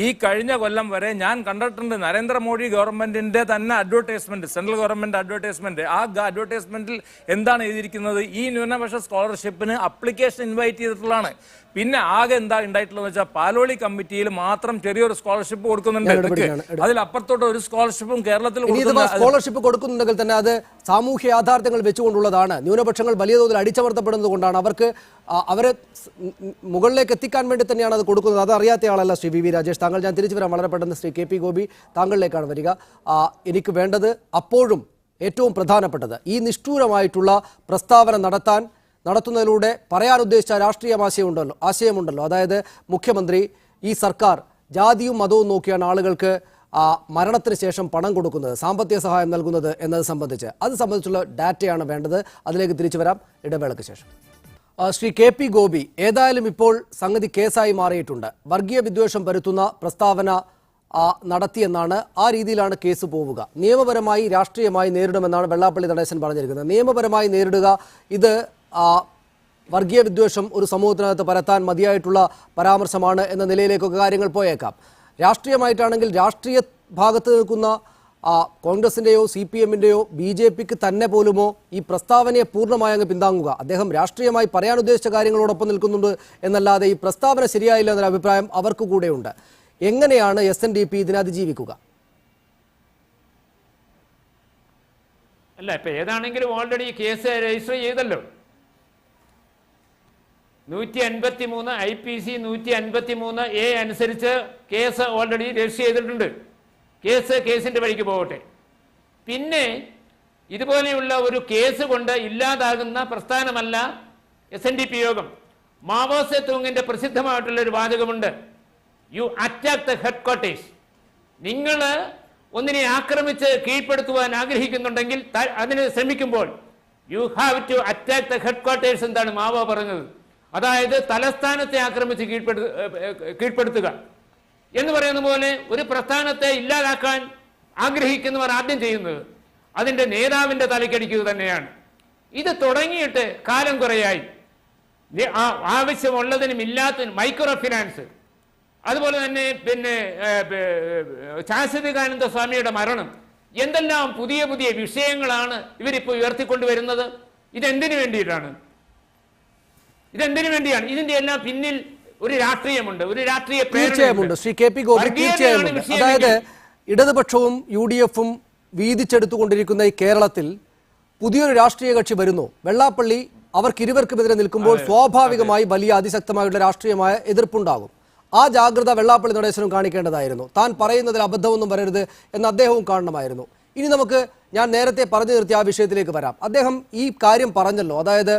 ഈ കഴിഞ്ഞ കൊല്ലം വരെ ഞാൻ കണ്ടിട്ടുണ്ട് നരേന്ദ്രമോദി ഗവൺമെന്റിന്റെ തന്നെ അഡ്വർടൈസ്മെന്റ്, സെൻട്രൽ ഗവൺമെന്റ് അഡ്വർടൈസ്മെന്റ്. ആ അഡ്വർടൈസ്മെന്റിൽ എന്താണ് എഴുതിയിരിക്കുന്നത്? ഈ ന്യൂനപക്ഷ സ്കോളർഷിപ്പിന് അപ്ലിക്കേഷൻ ഇൻവൈറ്റ് ചെയ്തിട്ടുള്ളതാണ്. പിന്നെ ആകെ എന്താ ഉണ്ടായിട്ടുള്ളത് വെച്ചാൽ പാലോളി കമ്മിറ്റിയിൽ മാത്രം ചെറിയൊരു സ്കോളർഷിപ്പ് കൊടുക്കുന്നുണ്ട്. അതിലപ്പുറത്തോട്ട് ഒരു സ്കോളർഷിപ്പും കേരളത്തിൽ സ്കോളർഷിപ്പ് കൊടുക്കുന്നുണ്ടെങ്കിൽ തന്നെ അത് സാമൂഹ്യ യാഥാർത്ഥ്യങ്ങൾ വെച്ചുകൊണ്ടുള്ളതാണ്. ന്യൂനപക്ഷങ്ങൾ വലിയ തോതിൽ അടിച്ചമർത്തപ്പെടുന്നത് കൊണ്ടാണ്. അവരെ മുകളിലേക്ക് എത്തിക്കാൻ വേണ്ടി തന്നെയാണ് അത് കൊടുക്കുന്നത്. അത് അറിയാത്ത ആളല്ല ശ്രീ വി രാജേഷ്. താങ്കൾ, ഞാൻ തിരിച്ചു വരാം വളരെ പെട്ടെന്ന്. ശ്രീ KP ഗോപി, താങ്കളിലേക്കാണ് വരിക. എനിക്ക് വേണ്ടത് അപ്പോഴും ഏറ്റവും പ്രധാനപ്പെട്ടത് ഈ നിഷ്ഠൂരമായിട്ടുള്ള പ്രസ്താവന നടത്തുന്നതിലൂടെ പറയാൻ ഉദ്ദേശിച്ച രാഷ്ട്രീയ ആശയമുണ്ടല്ലോ. അതായത് മുഖ്യമന്ത്രി, ഈ സർക്കാർ ജാതിയും മതവും നോക്കിയാണ് ആളുകൾക്ക് മരണത്തിന് ശേഷം പണം കൊടുക്കുന്നത്, സാമ്പത്തിക സഹായം നൽകുന്നത് എന്നത് സംബന്ധിച്ചുള്ള ഡാറ്റയാണ് വേണ്ടത്. അതിലേക്ക് തിരിച്ചു വരാം ഇടവേളയ്ക്ക് ശേഷം. ശ്രീ KP ഗോപി, ഏതായാലും ഇപ്പോൾ സംഗതി കേസായി മാറിയിട്ടുണ്ട്. വർഗീയ വിദ്വേഷം പരത്തുന്ന പ്രസ്താവന നടത്തിയെന്നാണ്, ആ രീതിയിലാണ് കേസ് പോവുക. നിയമപരമായി രാഷ്ട്രീയമായി നേരിടുമെന്നാണ് വെള്ളാപ്പള്ളി നടേശൻ പറഞ്ഞിരിക്കുന്നത്. നിയമപരമായി നേരിടുക, ഇത് വർഗീയ വിദ്വേഷം ഒരു സമൂഹത്തിനകത്ത് പരത്താൻ മതിയായിട്ടുള്ള പരാമർശമാണ് എന്ന നിലയിലേക്കൊക്കെ കാര്യങ്ങൾ പോയേക്കാം. രാഷ്ട്രീയമായിട്ടാണെങ്കിൽ രാഷ്ട്രീയ ഭാഗത്ത് നിൽക്കുന്ന കോൺഗ്രസിൻ്റെയോ CPMൻ്റെയോ BJPക്ക് തന്നെ പോലുമോ ഈ പ്രസ്താവനയെ പൂർണ്ണമായി അങ്ങ് പിന്താങ്ങുക? അദ്ദേഹം രാഷ്ട്രീയമായി പറയാൻ ഉദ്ദേശിച്ച കാര്യങ്ങളോടൊപ്പം നിൽക്കുന്നുണ്ട് എന്നല്ലാതെ ഈ പ്രസ്താവന ശരിയായില്ല എന്നൊരു അഭിപ്രായം അവർക്ക് കൂടെയുണ്ട്. എങ്ങനെയാണ് SNDP ഇതിനെ അതിജീവിക്കുക? അല്ല, ഇപ്പൊ ഏതാണെങ്കിലും ഓൾറെഡി കേസ് രജിസ്റ്റർ ചെയ്തല്ലോ. 153 IPC 153A അനുസരിച്ച് കേസ് ഓൾറെഡി രജിസ്റ്റർ ചെയ്തിട്ടുണ്ട്. കേസിന്റെ വഴിക്ക് പോകട്ടെ. പിന്നെ ഇതുപോലെയുള്ള ഒരു കേസ് കൊണ്ട് ഇല്ലാതാകുന്ന പ്രസ്ഥാനമല്ല SNDP യോഗം. മാവോ സേ തൂങ്ങിന്റെ പ്രസിദ്ധമായിട്ടുള്ള ഒരു വാചകമുണ്ട്, you attack the headquarters. നിങ്ങൾ ഒന്നിനെ ആക്രമിച്ച് കീഴ്പ്പെടുത്തുവാൻ ആഗ്രഹിക്കുന്നുണ്ടെങ്കിൽ, അതിന് ശ്രമിക്കുമ്പോൾ you have to attack the headquarters എന്താണ് മാവോ പറഞ്ഞത്. അതായത് തലസ്ഥാനത്തെ ആക്രമിച്ച് കീഴ്പ്പെടുത്തുക എന്ന് പറയുന്ന പോലെ ഒരു പ്രസ്ഥാനത്തെ ഇല്ലാതാക്കാൻ ആഗ്രഹിക്കുന്നവർ ആദ്യം ചെയ്യുന്നത് അതിൻ്റെ നേതാവിൻ്റെ തലക്കടിക്കുക തന്നെയാണ്. ഇത് തുടങ്ങിയിട്ട് കാലം കുറയായി. ആവശ്യമുള്ളതിനും ഇല്ലാത്തതിനും മൈക്രോ ഫിനാൻസ്, അതുപോലെ തന്നെ പിന്നെ ശാശ്വതികാനന്ദ സ്വാമിയുടെ മരണം, എന്തെല്ലാം പുതിയ പുതിയ വിഷയങ്ങളാണ് ഇവരിപ്പോൾ ഉയർത്തിക്കൊണ്ടുവരുന്നത്. ഇതെന്തിനു വേണ്ടിയിട്ടാണ്? ഇതിന്റെ എല്ലാം പിന്നിൽ ഒരു രാഷ്ട്രീയമുണ്ട്, ഒരു രാഷ്ട്രീയ തീർച്ചയായുമുണ്ട്. ശ്രീ KP ഗോപി, തീർച്ചയായുമുണ്ട്. അതായത് ഇടതുപക്ഷവും UDFും വീതിച്ചെടുത്തുകൊണ്ടിരിക്കുന്ന ഈ കേരളത്തിൽ പുതിയൊരു രാഷ്ട്രീയ കക്ഷി വരുന്നു. വെള്ളാപ്പള്ളി അവർക്കിരുവർക്കുമെതിരെ നിൽക്കുമ്പോൾ സ്വാഭാവികമായി വലിയ അതിശക്തമായുള്ള രാഷ്ട്രീയമായ എതിർപ്പുണ്ടാകും. ആ ജാഗ്രത വെള്ളാപ്പള്ളി നടേശനും കാണിക്കേണ്ടതായിരുന്നു. താൻ പറയുന്നതിൽ അബദ്ധമൊന്നും വരരുത് എന്ന് അദ്ദേഹവും കാണണമായിരുന്നു. ഇനി നമുക്ക്, ഞാൻ നേരത്തെ പറഞ്ഞു നിർത്തിയ ആ വിഷയത്തിലേക്ക് വരാം. അദ്ദേഹം ഈ കാര്യം പറഞ്ഞല്ലോ, അതായത്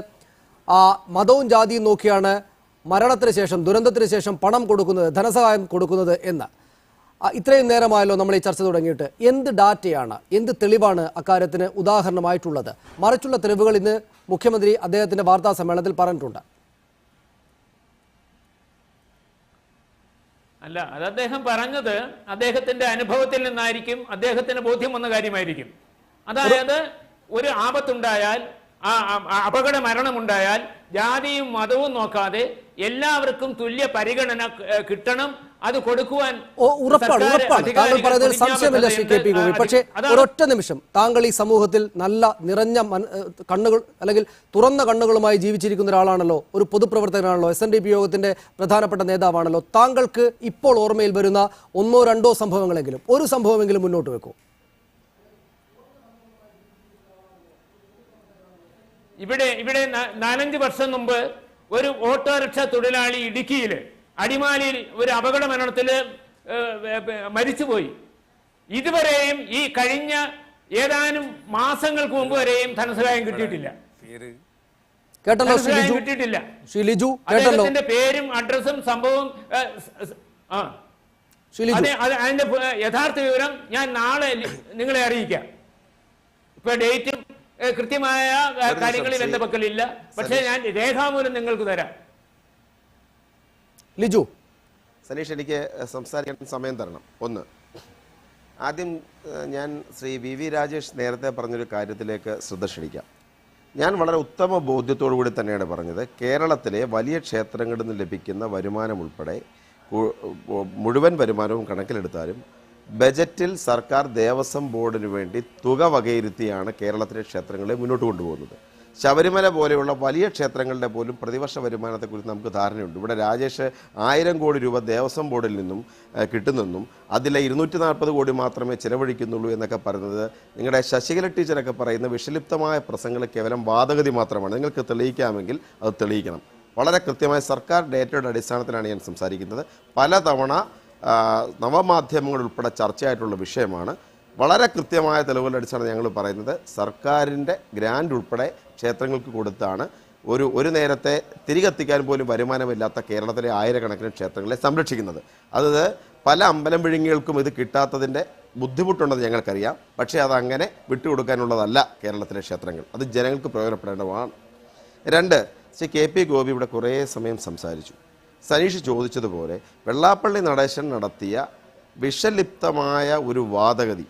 മതവും ജാതിയും നോക്കിയാണ് മരണത്തിന് ശേഷം, ദുരന്തത്തിന് ശേഷം പണം കൊടുക്കുന്നത്, ധനസഹായം കൊടുക്കുന്നത് എന്ന്. ഇത്രയും നേരമായല്ലോ നമ്മൾ ഈ ചർച്ച തുടങ്ങിയിട്ട്. എന്ത് ഡാറ്റയാണ്, എന്ത് തെളിവാണ് അക്കാര്യത്തിന് ഉദാഹരണമായിട്ടുള്ളത്? മറിച്ചുള്ള തെളിവുകൾ ഇന്ന് മുഖ്യമന്ത്രി അദ്ദേഹത്തിന്റെ വാർത്താ സമ്മേളനത്തിൽ പറഞ്ഞിട്ടുണ്ട്. അല്ല, അത് അദ്ദേഹം പറഞ്ഞത് അദ്ദേഹത്തിന്റെ അനുഭവത്തിൽ നിന്നായിരിക്കും, അദ്ദേഹത്തിന് ബോധ്യം വന്ന കാര്യമായിരിക്കും. അതായത് ഒരു ആപത്തുണ്ടായാൽ, അപകട മരണമുണ്ടായാൽ ജാതിയും മതവും നോക്കാതെ എല്ലാവർക്കും തുല്യ പരിഗണന കിട്ടണം, അത് കൊടുക്കുവാൻ ഉറപ്പാണ്. താങ്കൾ പറയുന്നതിൽ സംശയമില്ല ശ്രീ കെ പി ഗോപി. പക്ഷേ ഒരൊറ്റ നിമിഷം, താങ്കൾ ഈ സമൂഹത്തിൽ നല്ല നിറഞ്ഞ കണ്ണുകൾ അല്ലെങ്കിൽ തുറന്ന കണ്ണുകളുമായി ജീവിച്ചിരിക്കുന്ന ഒരാളാണല്ലോ, ഒരു പൊതുപ്രവർത്തകനാണല്ലോ, SNDP യോഗത്തിന്റെ പ്രധാനപ്പെട്ട നേതാവാണല്ലോ. താങ്കൾക്ക് ഇപ്പോൾ ഓർമ്മയിൽ വരുന്ന ഒന്നോ രണ്ടോ സംഭവങ്ങളെങ്കിലും, ഒരു സംഭവമെങ്കിലും മുന്നോട്ട് വെക്കൂ. ഇവിടെ 4-5 വർഷം മുമ്പ് ഒരു ഓട്ടോറിക്ഷ തൊഴിലാളി ഇടുക്കിയിൽ അടിമാലിയിൽ ഒരു അപകട മരണത്തിൽ മരിച്ചുപോയി. ഇതുവരെയും ഈ കഴിഞ്ഞ ഏതാനും മാസങ്ങൾക്ക് മുമ്പ് വരെയും ധനസഹായം കിട്ടിയിട്ടില്ല. കിട്ടിയിട്ടില്ല. അദ്ദേഹത്തിന്റെ പേരും അഡ്രസ്സും സംഭവം അതിന്റെ യഥാർത്ഥ വിവരം ഞാൻ നാളെ നിങ്ങളെ അറിയിക്കാം. ഇപ്പൊ ഡേറ്റും കൃത്യമായ കാര്യങ്ങളിൽ എന്റെ പക്കലില്ല, പക്ഷേ ഞാൻ രേഖാമൂലം നിങ്ങൾക്ക് തരാം. ലിജു, സനീഷ്, എനിക്ക് സംസാരിക്കാൻ സമയം തരണം. ഒന്ന്, ആദ്യം ഞാൻ ശ്രീ VV രാജേഷ് നേരത്തെ പറഞ്ഞൊരു കാര്യത്തിലേക്ക് ശ്രദ്ധ ക്ഷണിക്കാം. ഞാൻ വളരെ ഉത്തമ ബോധ്യത്തോടു കൂടി തന്നെയാണ് പറഞ്ഞത്. കേരളത്തിലെ വലിയ ക്ഷേത്രങ്ങളിൽ നിന്ന് ലഭിക്കുന്ന വരുമാനം ഉൾപ്പെടെ മുഴുവൻ വരുമാനവും കണക്കിലെടുത്താലും ബജറ്റിൽ സർക്കാർ ദേവസ്വം ബോർഡിന് വേണ്ടി തുക വകയിരുത്തിയാണ് കേരളത്തിലെ ക്ഷേത്രങ്ങളെ മുന്നോട്ട് കൊണ്ടുപോകുന്നത്. ശബരിമല പോലെയുള്ള വലിയ ക്ഷേത്രങ്ങളുടെ പോലും പ്രതിവർഷ വരുമാനത്തെക്കുറിച്ച് നമുക്ക് ധാരണയുണ്ട്. ഇവിടെ രാജേഷ് 1000 കോടി രൂപ ദേവസ്വം ബോർഡിൽ നിന്നും കിട്ടുന്നെന്നും അതിലെ 240 കോടി മാത്രമേ ചിലവഴിക്കുന്നുള്ളൂ എന്നൊക്കെ പറയുന്നത് നിങ്ങളുടെ ശശികല ടീച്ചറൊക്കെ പറയുന്ന വിഷലിപ്തമായ പ്രസംഗങ്ങൾ കേവലം വാദഗതി മാത്രമാണ്. നിങ്ങൾക്ക് തെളിയിക്കാമെങ്കിൽ അത് തെളിയിക്കണം. വളരെ കൃത്യമായ സർക്കാർ ഡേറ്റയുടെ അടിസ്ഥാനത്തിലാണ് ഞാൻ സംസാരിക്കുന്നത്. പലതവണ നവമാധ്യമങ്ങൾ ഉൾപ്പെടെ ചർച്ചയായിട്ടുള്ള വിഷയമാണ്. വളരെ കൃത്യമായ തെളിവുകളുടെ അടിസ്ഥാനത്തിൽ ഞങ്ങൾ പറയുന്നത് സർക്കാരിൻ്റെ ഗ്രാൻഡ് ഉൾപ്പെടെ ക്ഷേത്രങ്ങൾക്ക് കൊടുത്താണ് ഒരു നേരത്തെ തിരികെത്തിക്കാൻ പോലും വരുമാനമില്ലാത്ത കേരളത്തിലെ ആയിരക്കണക്കിന് ക്ഷേത്രങ്ങളെ സംരക്ഷിക്കുന്നത്. അത് പല അമ്പലം വിഴുങ്ങികൾക്കും ഇത് കിട്ടാത്തതിൻ്റെ ബുദ്ധിമുട്ടുണ്ടെന്ന് ഞങ്ങൾക്കറിയാം. പക്ഷേ അതങ്ങനെ വിട്ടുകൊടുക്കാനുള്ളതല്ല കേരളത്തിലെ ക്ഷേത്രങ്ങൾ. അത് ജനങ്ങൾക്ക് പ്രയോജനപ്പെടേണ്ടതാണ്. 2, ശ്രീ KP ഗോപി ഇവിടെ കുറേ സമയം സംസാരിച്ചു. സനീഷ് ചോദിച്ചതുപോലെ വെള്ളാപ്പള്ളി നടേശൻ നടത്തിയ വിഷലിപ്തമായ ഒരു വാദഗതി,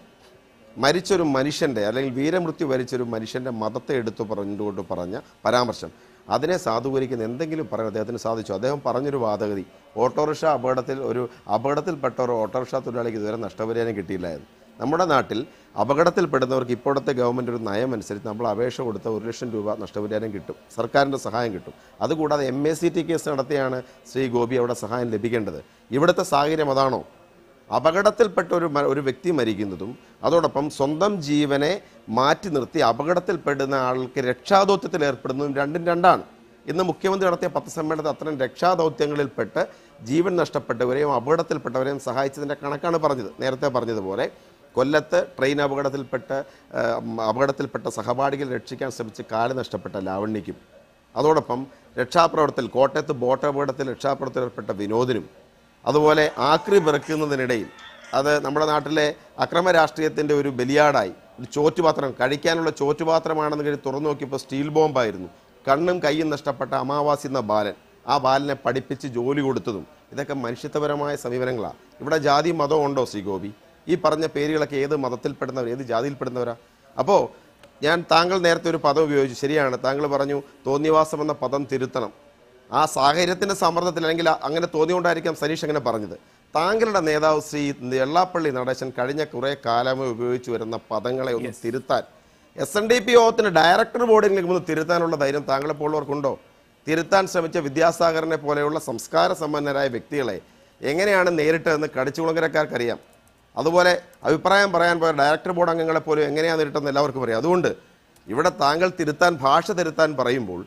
മരിച്ചൊരു മനുഷ്യൻ്റെ അല്ലെങ്കിൽ വീരമൃത്യു വരിച്ചൊരു മനുഷ്യൻ്റെ മതത്തെ എടുത്തു പറഞ്ഞുകൊണ്ട് പറഞ്ഞ പരാമർശം, അതിനെ സാധൂകരിക്കുന്ന എന്തെങ്കിലും പറയാൻ അദ്ദേഹത്തിന് സാധിച്ചു? അദ്ദേഹം പറഞ്ഞൊരു വാദഗതി, ഓട്ടോറിക്ഷ അപകടത്തിൽപ്പെട്ട ഒരു ഓട്ടോറിക്ഷ തൊഴിലാളിക്ക് ഇതുവരെ നഷ്ടപരിഹാരം കിട്ടിയില്ലായിരുന്നു. നമ്മുടെ നാട്ടിൽ അപകടത്തിൽപ്പെടുന്നവർക്ക് ഇപ്പോഴത്തെ ഗവൺമെൻറ് ഒരു നയം അനുസരിച്ച് നമ്മൾ അപേക്ഷ കൊടുത്ത 1 ലക്ഷം രൂപ നഷ്ടപരിഹാരം കിട്ടും, സർക്കാരിൻ്റെ സഹായം കിട്ടും. അതുകൂടാതെ MACT കേസ് നടത്തിയാണ് ശ്രീ ഗോപി അവിടെ സഹായം ലഭിക്കേണ്ടത്. ഇവിടുത്തെ സാഹചര്യം അതാണോ? അപകടത്തിൽപ്പെട്ട ഒരു വ്യക്തി മരിക്കുന്നതും അതോടൊപ്പം സ്വന്തം ജീവനെ മാറ്റി നിർത്തി അപകടത്തിൽപ്പെടുന്ന ആൾക്ക് രക്ഷാദൗത്യത്തിൽ ഏർപ്പെടുന്നതും രണ്ടും രണ്ടാണ്. ഇന്ന് മുഖ്യമന്ത്രി നടത്തിയ പത്രസമ്മേളനത്തിൽ അത്തരം രക്ഷാദൗത്യങ്ങളിൽപ്പെട്ട് ജീവൻ നഷ്ടപ്പെട്ടവരെയും അപകടത്തിൽപ്പെട്ടവരെയും സഹായിച്ചതിൻ്റെ കണക്കാണ് പറഞ്ഞത്. നേരത്തെ പറഞ്ഞതുപോലെ കൊല്ലത്ത് ട്രെയിൻ അപകടത്തിൽപ്പെട്ട സഹപാഠികൾ രക്ഷിക്കാൻ ശ്രമിച്ച് കാല് നഷ്ടപ്പെട്ട ലാവണ്യയ്ക്കും, അതോടൊപ്പം രക്ഷാപ്രവർത്തനത്തിൽ കോട്ടയത്ത് ബോട്ട് അപകടത്തിൽ രക്ഷാപ്രവർത്തനത്തിൽ ഏർപ്പെട്ട വിനോദിനും, അതുപോലെ ആക്രി പെറുക്കുന്നതിനിടയിൽ അത് നമ്മുടെ നാട്ടിലെ അക്രമ രാഷ്ട്രീയത്തിൻ്റെ ഒരു ബലിയാടായി ഒരു ചോറ്റുപാത്രം, കഴിക്കാനുള്ള ചോറ്റുപാത്രമാണെന്ന് കരുതി തുറന്നു നോക്കിയപ്പോൾ സ്റ്റീൽ ബോംബായിരുന്നു. കണ്ണും കൈയും നഷ്ടപ്പെട്ട അമാവാസി എന്ന ബാലൻ, ആ ബാലനെ പഠിപ്പിച്ച് ജോലി കൊടുത്തതും ഇതൊക്കെ മനുഷ്യത്വപരമായ സമീപനങ്ങളാണ്. ഇവിടെ ജാതി മതം ഉണ്ടോ ശ്രീ ഗോപി? ഈ പറഞ്ഞ പേരുകളൊക്കെ ഏത് മതത്തിൽപ്പെടുന്നവർ, ഏത് ജാതിയിൽപ്പെടുന്നവരാ? അപ്പോൾ താങ്കൾ നേരത്തെ ഒരു പദം ഉപയോഗിച്ചു, ശരിയാണ്. താങ്കൾ പറഞ്ഞു തോന്നിവാസം എന്ന പദം തിരുത്തണം. ആ സാഹചര്യത്തിൻ്റെ സമ്മർദ്ദത്തിൽ, അല്ലെങ്കിൽ അങ്ങനെ തോന്നിയോണ്ടായിരിക്കാം സനീഷ് അങ്ങനെ പറഞ്ഞത്. താങ്കളുടെ നേതാവ് ശ്രീ വെള്ളാപ്പള്ളി നടേശൻ കഴിഞ്ഞ കുറേ കാലമായി ഉപയോഗിച്ചു വരുന്ന പദങ്ങളെ ഒന്ന് തിരുത്താൻ, SNDP യോഗത്തിന് ഡയറക്ടർ ബോർഡിലേക്ക് ഒന്ന് തിരുത്താനുള്ള ധൈര്യം താങ്കളെപ്പോലുള്ളവർക്കുണ്ടോ? തിരുത്താൻ ശ്രമിച്ച വിദ്യാസാഗറിനെ പോലെയുള്ള സംസ്കാര സമ്പന്നരായ വ്യക്തികളെ എങ്ങനെയാണ് നേരിട്ടതെന്ന് കടിച്ചുകുളങ്ങരക്കാർക്കറിയാം. അതുപോലെ അഭിപ്രായം പറയാൻ പോയ ഡയറക്ടർ ബോർഡ് അംഗങ്ങളെ പോലും എങ്ങനെയാണ് നേരിട്ടെന്ന് എല്ലാവർക്കും അറിയാം. അതുകൊണ്ട് ഇവിടെ താങ്കൾ ഭാഷ തിരുത്താൻ പറയുമ്പോൾ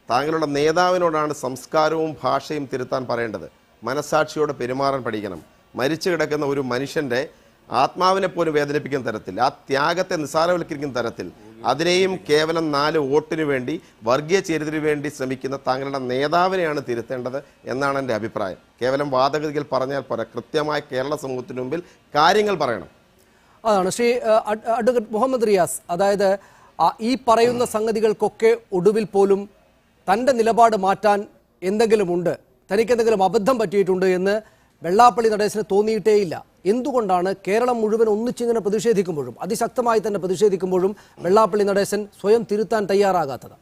താങ്കളുടെ നേതാവിനോടാണ് സംസ്കാരവും ഭാഷയും തിരുത്താൻ പറയേണ്ടത്. മനസ്സാക്ഷിയോടെ പെരുമാറാൻ പഠിക്കണം. മരിച്ചു കിടക്കുന്ന ഒരു മനുഷ്യൻ്റെ ആത്മാവിനെ പോലും വേദനിപ്പിക്കുന്ന തരത്തിൽ, ആ ത്യാഗത്തെ നിസ്സാരവൽക്കരിക്കുന്ന തരത്തിൽ, അതിനെയും കേവലം 4 വോട്ടിന് വേണ്ടി വർഗീയ ചേരിതിന് വേണ്ടി ശ്രമിക്കുന്ന താങ്കളുടെ നേതാവിനെയാണ് തിരുത്തേണ്ടത് എന്നാണ് എൻ്റെ അഭിപ്രായം. കേവലം വാദഗതികൾ പറഞ്ഞാൽ പോരാ, കൃത്യമായ കേരള സമൂഹത്തിന് മുമ്പിൽ കാര്യങ്ങൾ പറയണം. അതാണ് ശ്രീ അഡ്വക്കേറ്റ് മുഹമ്മദ് റിയാസ്. അതായത് ഈ പറയുന്ന സംഗതികൾക്കൊക്കെ ഒടുവിൽ പോലും തൻ്റെ നിലപാട് മാറ്റാൻ എന്തെങ്കിലുമുണ്ട്, തനിക്കെന്തെങ്കിലും അബദ്ധം പറ്റിയിട്ടുണ്ട് എന്ന് വെള്ളാപ്പള്ളി നടേശന് തോന്നിയിട്ടേയില്ല. എന്തുകൊണ്ടാണ് കേരളം മുഴുവൻ ഒന്നിച്ചിങ്ങനെ പ്രതിഷേധിക്കുമ്പോഴും, അതിശക്തമായി തന്നെ പ്രതിഷേധിക്കുമ്പോഴും വെള്ളാപ്പള്ളി നടേശൻ സ്വയം തിരുത്താൻ തയ്യാറാകാത്തത്?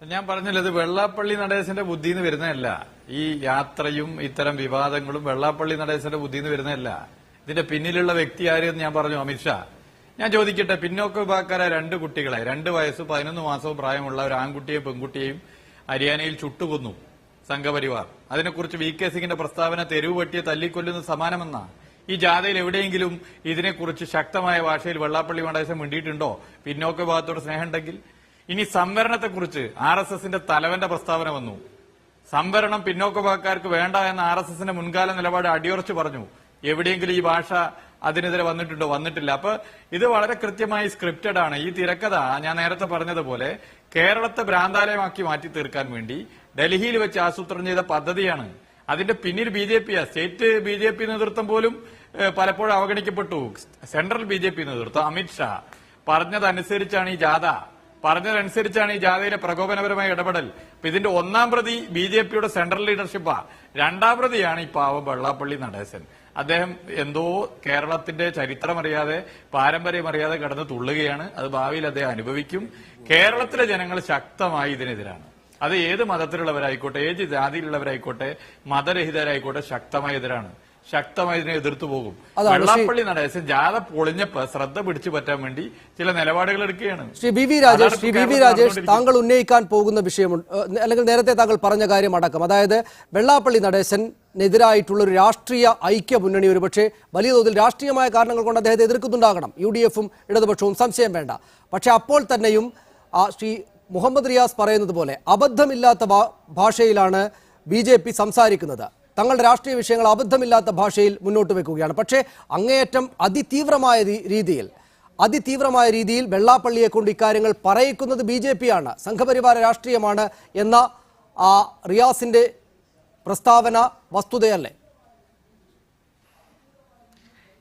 ഞാൻ പറഞ്ഞല്ലോ, ഇത് വെള്ളാപ്പള്ളി നടേശന്റെ ബുദ്ധിന്ന് വരുന്നതല്ല. ഈ യാത്രയും ഇത്തരം വിവാദങ്ങളും വെള്ളാപ്പള്ളി നടേശന്റെ ബുദ്ധിന്ന് വരുന്നതല്ല. ഇതിന്റെ പിന്നിലുള്ള വ്യക്തി ആരെന്ന് ഞാൻ പറഞ്ഞു, അമിത്ഷാ. ഞാൻ ചോദിക്കട്ടെ, പിന്നോക്ക വിഭാഗക്കാരായ 2 കുട്ടികളെ 2 വയസ്സും 11 മാസവും പ്രായമുള്ള ഒരു ആൺകുട്ടിയെയും പെൺകുട്ടിയെയും ഹരിയാനയിൽ ചുട്ടുകൊന്നു സംഘപരിവാർ. അതിനെക്കുറിച്ച് വി കെ സിംഗിന്റെ പ്രസ്താവന തെരുവ് വെട്ടിയെ തല്ലിക്കൊല്ലുന്ന സമാനമെന്നാ. ഈ ജാഥയിൽ എവിടെയെങ്കിലും ഇതിനെക്കുറിച്ച് ശക്തമായ ഭാഷയിൽ വെള്ളാപ്പള്ളി നടേശൻ മിണ്ടിയിട്ടുണ്ടോ? പിന്നോക്ക വിഭാഗത്തോട് സ്നേഹമുണ്ടെങ്കിൽ. ഇനി സംവരണത്തെക്കുറിച്ച് RSSന്റെ തലവന്റെ പ്രസ്താവന വന്നു. സംവരണം പിന്നോക്ക വിഭാഗക്കാർക്ക് വേണ്ട എന്ന RSSന്റെ മുൻകാല നിലപാട് അടിയുറച്ചു പറഞ്ഞു. എവിടെയെങ്കിലും ഈ ഭാഷ അതിനെതിരെ വന്നിട്ടുണ്ടോ? വന്നിട്ടില്ല. അപ്പൊ ഇത് വളരെ കൃത്യമായി സ്ക്രിപ്റ്റഡ് ആണ്. ഈ തിരക്കഥ ഞാൻ നേരത്തെ പറഞ്ഞതുപോലെ കേരളത്തെ ഭ്രാന്താലയമാക്കി മാറ്റി തീർക്കാൻ വേണ്ടി ഡൽഹിയിൽ വെച്ച് ആസൂത്രണം ചെയ്ത പദ്ധതിയാണ്. അതിന്റെ പിന്നിൽ BJP സ്റ്റേറ്റ് BJP നേതൃത്വം പോലും പലപ്പോഴും അവഗണിക്കപ്പെട്ടു. സെൻട്രൽ BJP നേതൃത്വം അമിത്ഷാ പറഞ്ഞതനുസരിച്ചാണ് ഈ ജാഥ. പറഞ്ഞതനുസരിച്ചാണ് ഈ ജാഥയിലെ പ്രകോപനപരമായ ഇടപെടൽ. അപ്പൊ ഇതിന്റെ 1-ാം പ്രതി BJPയുടെ സെൻട്രൽ ലീഡർഷിപ്പാ. 2-ാം പ്രതിയാണ് ഈ പാവം വെള്ളാപ്പള്ളി നടേശൻ. അദ്ദേഹം എന്തോ കേരളത്തിന്റെ ചരിത്രമറിയാതെ പാരമ്പര്യമറിയാതെ കടന്ന് തുള്ളുകയാണ്. അത് ഭാവിയിൽ അദ്ദേഹം അനുഭവിക്കും. കേരളത്തിലെ ജനങ്ങൾ ശക്തമായി ഇതിനെതിരാണ്. അത് ഏത് മതത്തിലുള്ളവരായിക്കോട്ടെ, ഏത് ജാതിയിലുള്ളവരായിക്കോട്ടെ, മതരഹിതരായിക്കോട്ടെ, ശക്തമായി എതിരാണ്. ശക്തമായി ഇതിനെ എതിർത്തു പോകും. വെള്ളാപ്പള്ളി നടേശൻ ജാഥ പൊളിഞ്ഞപ്പോ ശ്രദ്ധ പിടിച്ചു പറ്റാൻ വേണ്ടി ചില നിലപാടുകൾ എടുക്കുകയാണ്. ശ്രീ ബി വി രാജേഷ്, താങ്കൾ ഉന്നയിക്കാൻ പോകുന്ന വിഷയമുണ്ട്, അല്ലെങ്കിൽ നേരത്തെ താങ്കൾ പറഞ്ഞ കാര്യം അടക്കം, അതായത് വെള്ളാപ്പള്ളി നടേശനെതിരായിട്ടുള്ള ഒരു രാഷ്ട്രീയ ഐക്യ മുന്നണി ഒരുപക്ഷെ വലിയ തോതിൽ രാഷ്ട്രീയമായ കാരണങ്ങൾ കൊണ്ട് അദ്ദേഹത്തെ എതിർക്കുന്നുണ്ടാകണം, UDF-ഉം ഇടതുപക്ഷവും, സംശയം വേണ്ട. പക്ഷെ അപ്പോൾ തന്നെയും ശ്രീ മുഹമ്മദ് റിയാസ് പറയുന്നത് പോലെ അബദ്ധമില്ലാത്ത ഭാഷയിലാണ് BJP സംസാരിക്കുന്നത്. തങ്ങളുടെ രാഷ്ട്രീയ വിഷയങ്ങൾ അബദ്ധമില്ലാത്ത ഭാഷയിൽ മുന്നോട്ട് വെക്കുകയാണ്. പക്ഷേ അങ്ങേയറ്റം അതിതീവ്രമായ രീതിയിൽ വെള്ളാപ്പള്ളിയെ കൊണ്ട് ഇക്കാര്യങ്ങൾ പറയിക്കുന്നത് BJP ആണ്, സംഘപരിവാര രാഷ്ട്രീയമാണ് എന്ന റിയാസിന്റെ പ്രസ്താവന വസ്തുതയല്ലേ?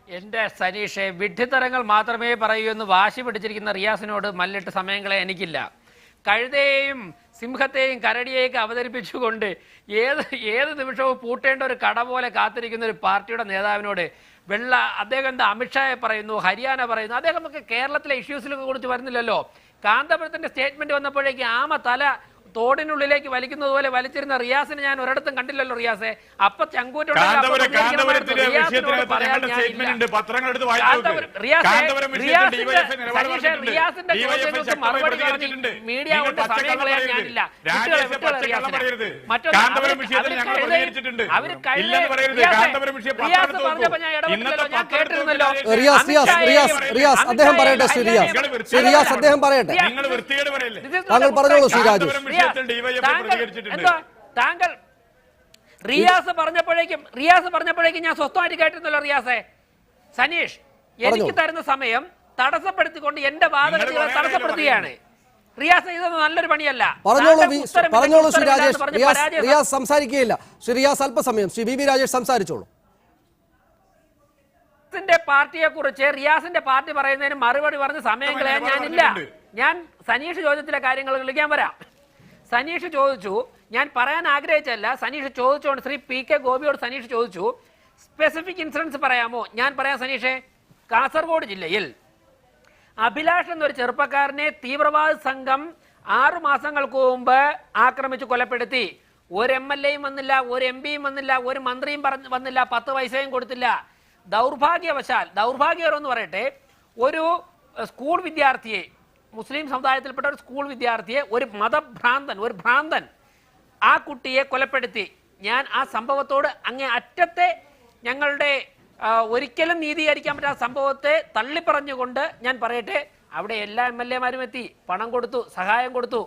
എന്റെ സനീഷെ, വിഡ്ഢിത്തരങ്ങൾ മാത്രമേ പറയൂ എന്ന് വാശി പിടിച്ചിരിക്കുന്ന റിയാസിനോട് മല്ലിട്ട് സമയങ്ങളെ എനിക്കില്ല. കഴുതയെയും സിംഹത്തെയും കരടിയെയൊക്കെ അവതരിപ്പിച്ചുകൊണ്ട് ഏത് നിമിഷവും പൂട്ടേണ്ട ഒരു കട പോലെ കാത്തിരിക്കുന്ന ഒരു പാർട്ടിയുടെ നേതാവിനോട് അദ്ദേഹം എന്താ അമിത്ഷായെ പറയുന്നു, ഹരിയാന പറയുന്നു. അദ്ദേഹമൊക്കെ കേരളത്തിലെ ഇഷ്യൂസിലൊക്കെ കുറിച്ച് വരുന്നില്ലല്ലോ. കാന്തപുരത്തിന്റെ സ്റ്റേറ്റ്മെന്റ് വന്നപ്പോഴേക്ക് ആമ തല തോടിനുള്ളിലേക്ക് വലിക്കുന്നത് പോലെ വലിച്ചിരുന്ന റിയാസിനെ ഞാൻ ഒരിടത്തും കണ്ടില്ലല്ലോ. റിയാസെ അപ്പൊ റിയാസിന്റെ ചോദ്യങ്ങൾക്ക് മറുപടി പറഞ്ഞ് മീഡിയ കൊണ്ട് സമയം കളയാൻ ഞാനില്ല. റിയാസ് പറഞ്ഞപ്പോ ഞാൻ ഇടപെട്ടില്ലല്ലോ, ഞാൻ കേട്ടിരുന്നല്ലോ. അദ്ദേഹം പറയട്ടെ, ശ്രീ അദ്ദേഹം പറയട്ടെ. താങ്കൾ പറഞ്ഞോളൂ ശ്രീ രാജേഷ്. താങ്കൾ റിയാസ് പറഞ്ഞപ്പോഴേക്കും ഞാൻ സ്വസ്ഥമായിട്ട് കേട്ടിരുന്നല്ലോ. റിയാസെ, സനീഷ് എനിക്ക് തരുന്ന സമയം തടസ്സപ്പെടുത്തിക്കൊണ്ട് എന്റെ വാദഗതികളെ തടസ്സപ്പെടുത്തുകയാണ്. റിയാസ്, ഇതൊന്നും നല്ലൊരു പണിയല്ല. പറഞ്ഞോളൂ ശ്രീ രാജേഷ്. റിയാസ് സംസാരിക്കുകയില്ല. ശ്രീ റിയാസ് അല്പസമയം, ശ്രീ BB രാജേഷ് സംസാരിച്ചോളൂ. പാർട്ടിയെ കുറിച്ച് റിയാസിന്റെ പാർട്ടി പറയുന്നതിന് മറുപടി പറഞ്ഞ് സമയം കളയാൻ ഞാനില്ല. ഞാൻ സനീഷ് ചോദ്യത്തിലെ കാര്യങ്ങളിലേക്ക് ഞാൻ വരാം. സനീഷ് ചോദിച്ചു, ഞാൻ പറയാൻ ആഗ്രഹിച്ചല്ല, സനീഷ് ചോദിച്ചുകൊണ്ട് ശ്രീ PK ഗോപിയോട് സനീഷ് ചോദിച്ചു, സ്പെസിഫിക് ഇൻസിഡൻസ് പറയാമോ? ഞാൻ പറയാം സനീഷെ. കാസർഗോഡ് ജില്ലയിൽ അഭിലാഷ് എന്നൊരു ചെറുപ്പക്കാരനെ തീവ്രവാദ സംഘം 6 മാസങ്ങൾക്ക് മുമ്പ് ആക്രമിച്ച് കൊലപ്പെടുത്തി. ഒരു MLA-യും വന്നില്ല, ഒരു MP-യും വന്നില്ല, ഒരു മന്ത്രിയും വന്നില്ല, 10 പൈസയും കൊടുത്തില്ല. ദൗർഭാഗ്യകരമെന്ന് പറയട്ടെ, ഒരു സ്കൂൾ വിദ്യാർത്ഥിയെ, മുസ്ലിം സമുദായത്തിൽപ്പെട്ട ഒരു സ്കൂൾ വിദ്യാർത്ഥിയെ ഒരു ഭ്രാന്തൻ ആ കുട്ടിയെ കൊലപ്പെടുത്തി. ഞാൻ ആ സംഭവത്തോട് അങ്ങേ അറ്റത്തെ ഞങ്ങളുടെ ഒരിക്കലും നീതീകരിക്കാൻ പറ്റാത്ത സംഭവത്തെ തള്ളിപ്പറഞ്ഞുകൊണ്ട് ഞാൻ പറയട്ടെ, അവിടെ എല്ലാ MLA-മാരും എത്തി, പണം കൊടുത്തു, സഹായം കൊടുത്തു.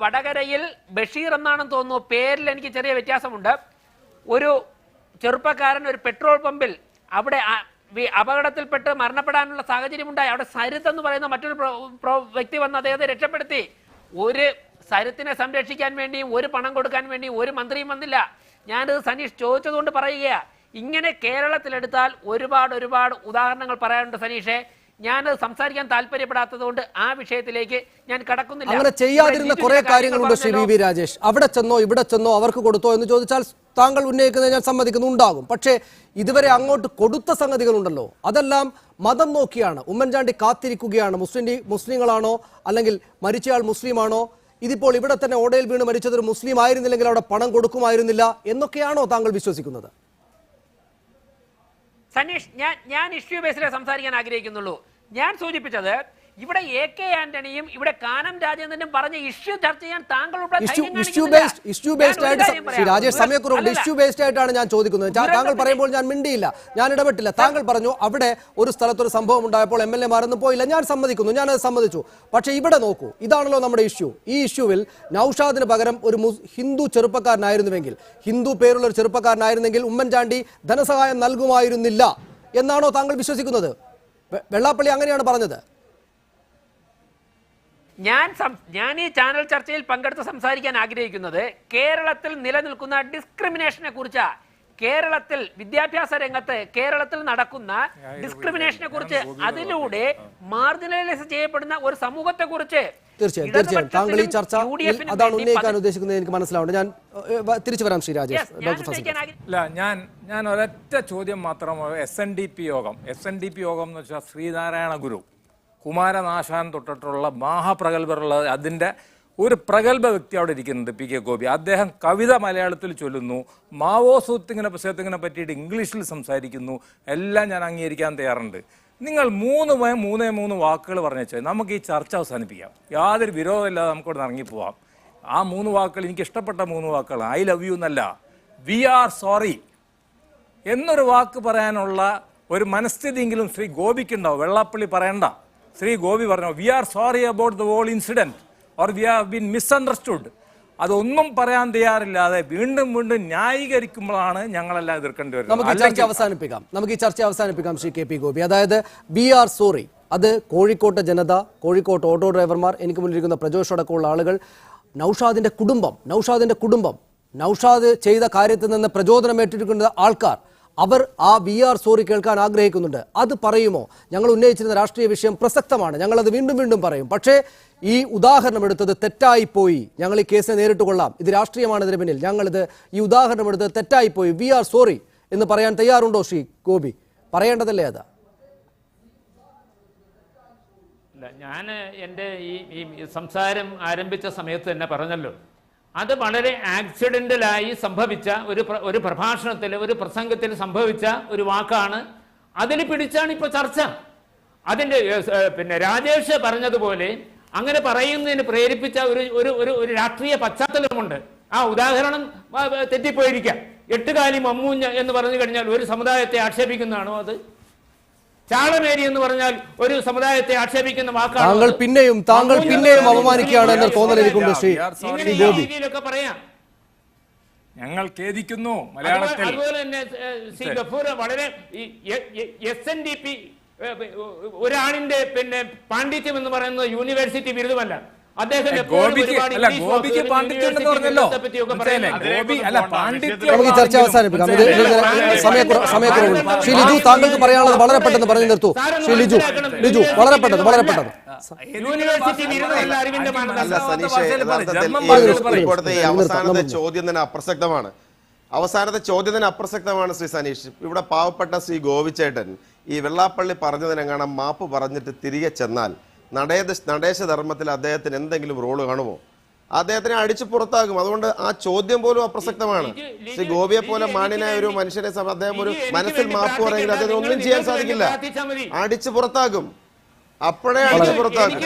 വടകരയിൽ ബഷീർ എന്നാണെന്ന് തോന്നുന്നു, പേരിൽ എനിക്ക് ചെറിയ വ്യത്യാസമുണ്ട്. ഒരു ചെറുപ്പക്കാരൻ ഒരു പെട്രോൾ പമ്പിൽ അവിടെ അപകടത്തിൽപ്പെട്ട് മരണപ്പെടാനുള്ള സാഹചര്യമുണ്ടായി. അവിടെ സരിത്ത് എന്ന് പറയുന്ന മറ്റൊരു വ്യക്തി വന്ന് അദ്ദേഹത്തെ രക്ഷപ്പെടുത്തി. ഒരു സരിത്തിനെ സംരക്ഷിക്കാൻ വേണ്ടിയും ഒരു പണം കൊടുക്കാൻ വേണ്ടിയും ഒരു മന്ത്രിയും വന്നില്ല. ഞാനിത് സനീഷ് ചോദിച്ചതുകൊണ്ട് പറയുകയാണ്. ഇങ്ങനെ കേരളത്തിലെടുത്താൽ ഒരുപാട് ഉദാഹരണങ്ങൾ പറയാനുണ്ട് സനീഷെ. ഞാനത് സംസാരിക്കാൻ താല്പര്യപ്പെടാത്തത് കൊണ്ട് ആ വിഷയത്തിലേക്ക് ഞാൻ കടക്കുന്നില്ല. അങ്ങനെ ചെയ്യാതിരുന്ന കുറെ കാര്യങ്ങളുണ്ട് ശ്രീ BB രാജേഷ്. അവിടെ ചെന്നോ ഇവിടെ ചെന്നോ അവർക്ക് കൊടുത്തോ എന്ന് ചോദിച്ചാൽ താങ്കൾ ഉന്നയിക്കുന്നത് ഞാൻ സമ്മതിക്കുന്നുണ്ടാകും. പക്ഷേ ഇതുവരെ അങ്ങോട്ട് കൊടുത്ത സംഗതികളുണ്ടല്ലോ, അതെല്ലാം മതം നോക്കിയാണ്. ഉമ്മൻചാണ്ടി കാത്തിരിക്കുകയാണ്. മുസ്ലിങ്ങളാണോ അല്ലെങ്കിൽ മരിച്ചയാൾ മുസ്ലിമാണോ, ഇതിപ്പോൾ ഇവിടെ തന്നെ ഓടയിൽ വീണ് മരിച്ചത് ഒരു മുസ്ലിം ആയിരുന്നില്ലെങ്കിൽ അവിടെ പണം കൊടുക്കുമായിരുന്നില്ല എന്നൊക്കെയാണോ താങ്കൾ വിശ്വസിക്കുന്നത്? സനീഷ്, ഞാൻ ഇഷ്യൂ ബേസിലെ സംസാരിക്കാൻ ആഗ്രഹിക്കുന്നുള്ളൂ. ഞാൻ സൂചിപ്പിച്ചത് ഇവിടെ AK ആന്റണിയും ഇവിടെ കാനം രാജേന്ദ്രനും പറഞ്ഞ ഇഷ്യൂ ചർച്ച ചെയ്യാൻ താങ്കൾ ഇഷ്യൂ ബേസ്ഡ് ആയിട്ട് രാജേഷ് സമയക്കുറവുണ്ട്. ഇഷ്യൂ ബേസ്ഡ് ആയിട്ടാണ് ഞാൻ ചോദിക്കുന്നത്. താങ്കൾ പറയുമ്പോൾ ഞാൻ മിണ്ടിയില്ല, ഞാൻ ഇടപെട്ടില്ല. താങ്കൾ പറഞ്ഞു അവിടെ ഒരു സ്ഥലത്തൊരു സംഭവം ഉണ്ടായപ്പോൾ MLA മാരൊന്നും പോയില്ല. ഞാൻ സമ്മതിക്കുന്നു, ഞാനത് സമ്മതിച്ചു. പക്ഷേ ഇവിടെ നോക്കൂ, ഇതാണല്ലോ നമ്മുടെ ഇഷ്യൂ. ഈ ഇഷ്യൂവിൽ നൌഷാദിന് പകരം ഒരു ഹിന്ദു ചെറുപ്പക്കാരനായിരുന്നുവെങ്കിൽ, ഹിന്ദു പേരുള്ള ഒരു ചെറുപ്പക്കാരനായിരുന്നെങ്കിൽ ഉമ്മൻചാണ്ടി ധനസഹായം നൽകുമായിരുന്നില്ല എന്നാണോ താങ്കൾ വിശ്വസിക്കുന്നത്? വെള്ളാപ്പള്ളി അങ്ങനെയാണ് പറഞ്ഞത്. ഞാൻ ഈ ചാനൽ ചർച്ചയിൽ പങ്കെടുത്ത് സംസാരിക്കാൻ ആഗ്രഹിക്കുന്നത് കേരളത്തിൽ നിലനിൽക്കുന്ന ഡിസ്ക്രിമിനേഷനെ കുറിച്ചാണ്. കേരളത്തിൽ വിദ്യാഭ്യാസ രംഗത്ത് കേരളത്തിൽ നടക്കുന്ന ഡിസ്ക്രിമിനേഷനെ കുറിച്ച്, അതിലൂടെ മാർജിനലൈസ് ചെയ്യപ്പെടുന്ന ഒരു സമൂഹത്തെ കുറിച്ച്. തീർച്ചയായും താങ്കൾ ഈ ചർച്ച അതാണ് ഉന്നയിക്കാൻ ഉദ്ദേശിക്കുന്നത്, എനിക്ക് മനസ്സിലാവുണ്ട്. ഞാൻ തിരിച്ചു വരാം ശ്രീ രാജേഷ്. ഞാൻ ഒരൊറ്റ ചോദ്യം മാത്രം. SNDP യോഗം എന്ന് വെച്ചാൽ ശ്രീനാരായണ ഗുരു, കുമാരനാശാൻ തൊട്ടിട്ടുള്ള മഹാപ്രഗത്ഭരുള്ള അതിൻ്റെ ഒരു പ്രഗത്ഭ വ്യക്തി അവിടെ ഇരിക്കുന്നുണ്ട്, PK ഗോപി. അദ്ദേഹം കവിത മലയാളത്തിൽ ചൊല്ലുന്നു, മാവോ പുസ്തകത്തിനെ പറ്റിയിട്ട് ഇംഗ്ലീഷിൽ സംസാരിക്കുന്നു. എല്ലാം ഞാൻ അംഗീകരിക്കാൻ തയ്യാറുണ്ട്. നിങ്ങൾ മൂന്ന് വാക്കുകൾ പറഞ്ഞാൽ നമുക്ക് ഈ ചർച്ച അവസാനിപ്പിക്കാം. യാതൊരു വിരോധമില്ലാതെ നമുക്കിവിടെ ഇറങ്ങിപ്പോവാം. ആ 3 വാക്കുകൾ എനിക്ക് ഇഷ്ടപ്പെട്ട 3 വാക്കുകൾ. I love you എന്നല്ല, we are sorry എന്നൊരു വാക്ക് പറയാനുള്ള ഒരു മനസ്ഥിതിയെങ്കിലും ശ്രീ ഗോപിക്കുണ്ടാവും. വെള്ളാപ്പള്ളി പറയണ്ട. ശ്രീ ഗോപി പറഞ്ഞു, we are sorry about the whole incident or we have been misunderstood. അതൊന്നും പറയാൻ തയ്യാറില്ലാതെ വീണ്ടും ന്യായീകരിക്കുമ്പോഴാണ് ഞങ്ങളെല്ലാം എതിർക്കേണ്ടി വരുന്നത്. നമുക്ക് ഈ ചർച്ച അവസാനിപ്പിക്കാം ശ്രീ KP ഗോപി. അതായത് വി ആർ സോറി, അത് കോഴിക്കോട്ടെ ജനത, കോഴിക്കോട്ട് ഓട്ടോ ഡ്രൈവർമാർ, എനിക്ക് മുന്നിലിരിക്കുന്ന പ്രജോഷ് അടക്കമുള്ള ആളുകൾ, നൌഷാദിന്റെ കുടുംബം, നൌഷാദ് ചെയ്ത കാര്യത്തിൽ നിന്ന് പ്രചോദനം ഏറ്റെടുക്കുന്ന ആൾക്കാർ, അവർ ആ വി ആർ സോറി കേൾക്കാൻ ആഗ്രഹിക്കുന്നുണ്ട്. അത് പറയുമോ? ഞങ്ങൾ ഉന്നയിച്ചിരുന്ന രാഷ്ട്രീയ വിഷയം പ്രസക്തമാണ്, ഞങ്ങളത് വീണ്ടും പറയും. പക്ഷേ ഈ ഉദാഹരണം എടുത്തത് തെറ്റായിപ്പോയി. ഞങ്ങൾ ഈ കേസിനെ നേരിട്ട് കൊള്ളാം, ഇത് രാഷ്ട്രീയമാണ് ഇതിന് പിന്നിൽ, ഞങ്ങളിത് ഈ ഉദാഹരണം എടുത്തത് തെറ്റായിപ്പോയി, വി ആർ സോറി എന്ന് പറയാൻ തയ്യാറുണ്ടോ ശ്രീ ഗോപി? പറയേണ്ടതല്ലേ അത്? ഞാൻ എൻ്റെ ഈ സംസാരം ആരംഭിച്ച സമയത്ത് തന്നെ പറഞ്ഞല്ലോ, അത് വളരെ ആക്സിഡൻ്റലായി സംഭവിച്ച ഒരു പ്രഭാഷണത്തിൽ, ഒരു പ്രസംഗത്തിൽ സംഭവിച്ച ഒരു വാക്കാണ്. അതിൽ പിടിച്ചാണ് ഇപ്പോൾ ചർച്ച. അതിൻ്റെ രാജേഷ് പറഞ്ഞതുപോലെ അങ്ങനെ പറയുന്നതിന് പ്രേരിപ്പിച്ച ഒരു രാഷ്ട്രീയ പശ്ചാത്തലമുണ്ട്. ആ ഉദാഹരണം തെറ്റിപ്പോയിരിക്കാം. 8 കാലി മമ്മൂഞ്ഞ എന്ന് പറഞ്ഞു കഴിഞ്ഞാൽ ഒരു സമുദായത്തെ ആക്ഷേപിക്കുന്നതാണോ? അത് ചാളമേരി എന്ന് പറഞ്ഞാൽ ഒരു സമുദായത്തെ ആക്ഷേപിക്കുന്ന വാക്കാണ്. താങ്കൾ പിന്നെയും അപമാനിക്കുകയാണ് എന്ന തോന്നൽ എനിക്കുണ്ട് ശ്രീ ഗോപി. പറയാം, ഞങ്ങൾ ഖേദിക്കുന്നു മലയാളത്തിൽ. അതുപോലെ തന്നെ ശ്രീ ഗഫൂർ വളരെ SNDP ഒരാളിന്റെ പാണ്ഡിത്യം എന്ന് പറയുന്നത് യൂണിവേഴ്സിറ്റി ബിരുദമല്ല. അദ്ദേഹം ചർച്ച അവസാനിപ്പിക്കാം. ശ്രീ ലിജു, താങ്കൾക്ക് പറയാനുള്ളത് വളരെ പെട്ടെന്ന് പറഞ്ഞു നിർത്തൂ. ശ്രീ ലിജു വളരെ പെട്ടെന്ന്. അവസാനത്തെ ചോദ്യം തന്നെ അപ്രസക്തമാണ് ശ്രീ സനീഷ്. ഇവിടെ പാവപ്പെട്ട ശ്രീ ഗോവിച്ചേട്ടൻ ഈ വെള്ളാപ്പള്ളി പറഞ്ഞതിനെങ്ങാണ് മാപ്പ് പറഞ്ഞിട്ട് തിരികെ ചെന്നാൽ നടേശ ധർമ്മത്തിൽ അദ്ദേഹത്തിന് എന്തെങ്കിലും റോള് കാണുമോ? അദ്ദേഹത്തിനെ അടിച്ചു പുറത്താകും. അതുകൊണ്ട് ആ ചോദ്യം പോലും അപ്രസക്തമാണ്. ശ്രീ ഗോപിയെ പോലെ മാന്യനായ ഒരു മനുഷ്യനെ അദ്ദേഹം ഒരു മനസ്സിൽ മാപ്പ് പറയുമെങ്കിൽ അദ്ദേഹത്തിന് ഒന്നും ചെയ്യാൻ സാധിക്കില്ല. അടിച്ചു പുറത്താകും, അപ്പോഴേ അടിച്ചു പുറത്താകും.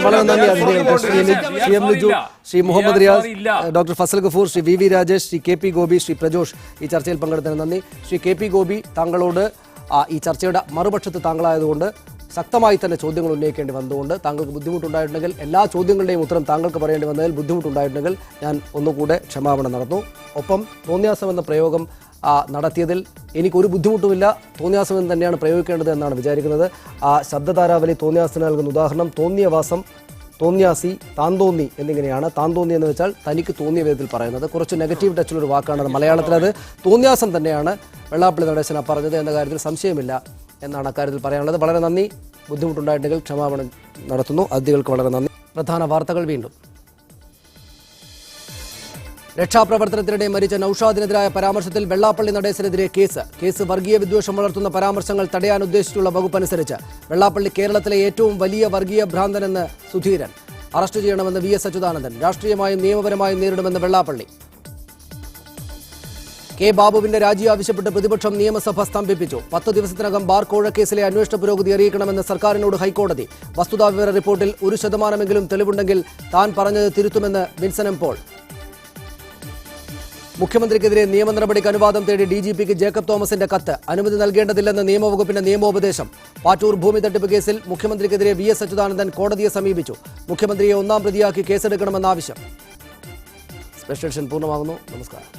വളരെ നന്ദി Shri M Liju, Shri Muhammad Riyas, doctor Fazal Gafoor, Shri VV Rajesh, Shri KP Gopi, Shri Prajosh ഈ ചർച്ചയിൽ പങ്കെടുത്തതിന് നന്ദി. ശ്രീ KP ഗോപി, താങ്കളോട് ഈ ചർച്ചയുടെ മറുപക്ഷത്ത് താങ്കളായതുകൊണ്ട് ശക്തമായി തന്നെ ചോദ്യങ്ങൾ ഉന്നയിക്കേണ്ടി വന്നതുകൊണ്ട് താങ്കൾക്ക് ബുദ്ധിമുട്ടുണ്ടായിട്ടുണ്ടെങ്കിൽ, എല്ലാ ചോദ്യങ്ങളുടെയും ഉത്തരം താങ്കൾക്ക് പറയേണ്ടി വന്നതിൽ ബുദ്ധിമുട്ടുണ്ടായിട്ടുണ്ടെങ്കിൽ ഞാൻ ഒന്നുകൂടെ ക്ഷമാപണം നടന്നു. ഒപ്പം തോന്നിയാസം എന്ന പ്രയോഗം നടത്തിയതിൽ എനിക്കൊരു ബുദ്ധിമുട്ടുമില്ല. തോന്നിയാസം എന്ന് തന്നെയാണ് പ്രയോഗിക്കേണ്ടത് എന്നാണ് വിചാരിക്കുന്നത്. ആ ശബ്ദതാരാവലി തോന്നിയാസത്തിന് നൽകുന്ന ഉദാഹരണം തോന്നിയവാസം, തോന്നിയാസി, താന്തോന്നി എന്നിങ്ങനെയാണ്. താന്തോന്നി എന്ന് വെച്ചാൽ തനിക്ക് തോന്നിയ വിധത്തിൽ പറയുന്നത്. കുറച്ച് നെഗറ്റീവ് ടച്ചുള്ളൊരു വാക്കാണ്. മലയാളത്തിൽ അത് തോന്നിയാസം തന്നെയാണ് വെള്ളാപ്പള്ളി നടേശൻ പറഞ്ഞത് എന്ന കാര്യത്തിൽ സംശയമില്ല എന്നാണ് അക്കാര്യത്തിൽ പറയാനുള്ളത്. വളരെ നന്ദി. ബുദ്ധിമുട്ടുണ്ടായിട്ടുണ്ടെങ്കിൽ ക്ഷമാപണം നടത്തുന്നു. അതിഥികൾക്ക് വളരെ നന്ദി. പ്രധാന വാർത്തകൾ വീണ്ടും. രക്ഷാപ്രവർത്തനത്തിനിടെ മരിച്ച നൌഷാദിനെതിരായ പരാമർശത്തിൽ വെള്ളാപ്പള്ളി നടേശനെതിരെ കേസ് വർഗീയ വിദ്വേഷം വളർത്തുന്ന പരാമർശങ്ങൾ തടയാൻ ഉദ്ദേശിച്ചുള്ള വകുപ്പനുസരിച്ച് വെള്ളാപ്പള്ളി കേരളത്തിലെ ഏറ്റവും വലിയ വർഗീയ ഭ്രാന്തനെന്ന് സുധീരൻ. അറസ്റ്റ് ചെയ്യണമെന്ന് VS അച്യുതാനന്ദൻ. രാഷ്ട്രീയമായും നിയമപരമായും നേരിടുമെന്ന് വെള്ളാപ്പള്ളി. കെ ബാബുവിന്റെ രാജി ആവശ്യപ്പെട്ട് പ്രതിപക്ഷം നിയമസഭ സ്തംഭിപ്പിച്ചു. 10 ദിവസത്തിനകം ബാർ കോഴക്കേസിലെ അന്വേഷണ പുരോഗതി അറിയിക്കണമെന്ന് സർക്കാരിനോട് ഹൈക്കോടതി. വസ്തുതാവിവര റിപ്പോർട്ടിൽ 1% തെളിവുണ്ടെങ്കിൽ താൻ പറഞ്ഞത് തിരുത്തുമെന്ന് വിൻസൻ എം പോൾ. മുഖ്യമന്ത്രിക്കെതിരെ നിയമ നടപടിക്ക് അനുവാദം തേടി DGPക്ക് ജേക്കബ് തോമസിന്റെ കത്ത്. അനുമതി നൽകേണ്ടതില്ലെന്ന് നിയമവകുപ്പിന്റെ നിയമോപദേശം. പാറ്റൂർ ഭൂമി തട്ടിപ്പ് കേസിൽ മുഖ്യമന്ത്രിക്കെതിരെ VS അച്യുതാനന്ദൻ കോടതിയെ സമീപിച്ചു. മുഖ്യമന്ത്രിയെ 1-ാം പ്രതിയാക്കി കേസെടുക്കണമെന്ന ആവശ്യം. സ്പെഷ്യൽ എഡിഷൻ പൂർണ്ണമാകുന്നു. നമസ്കാരം.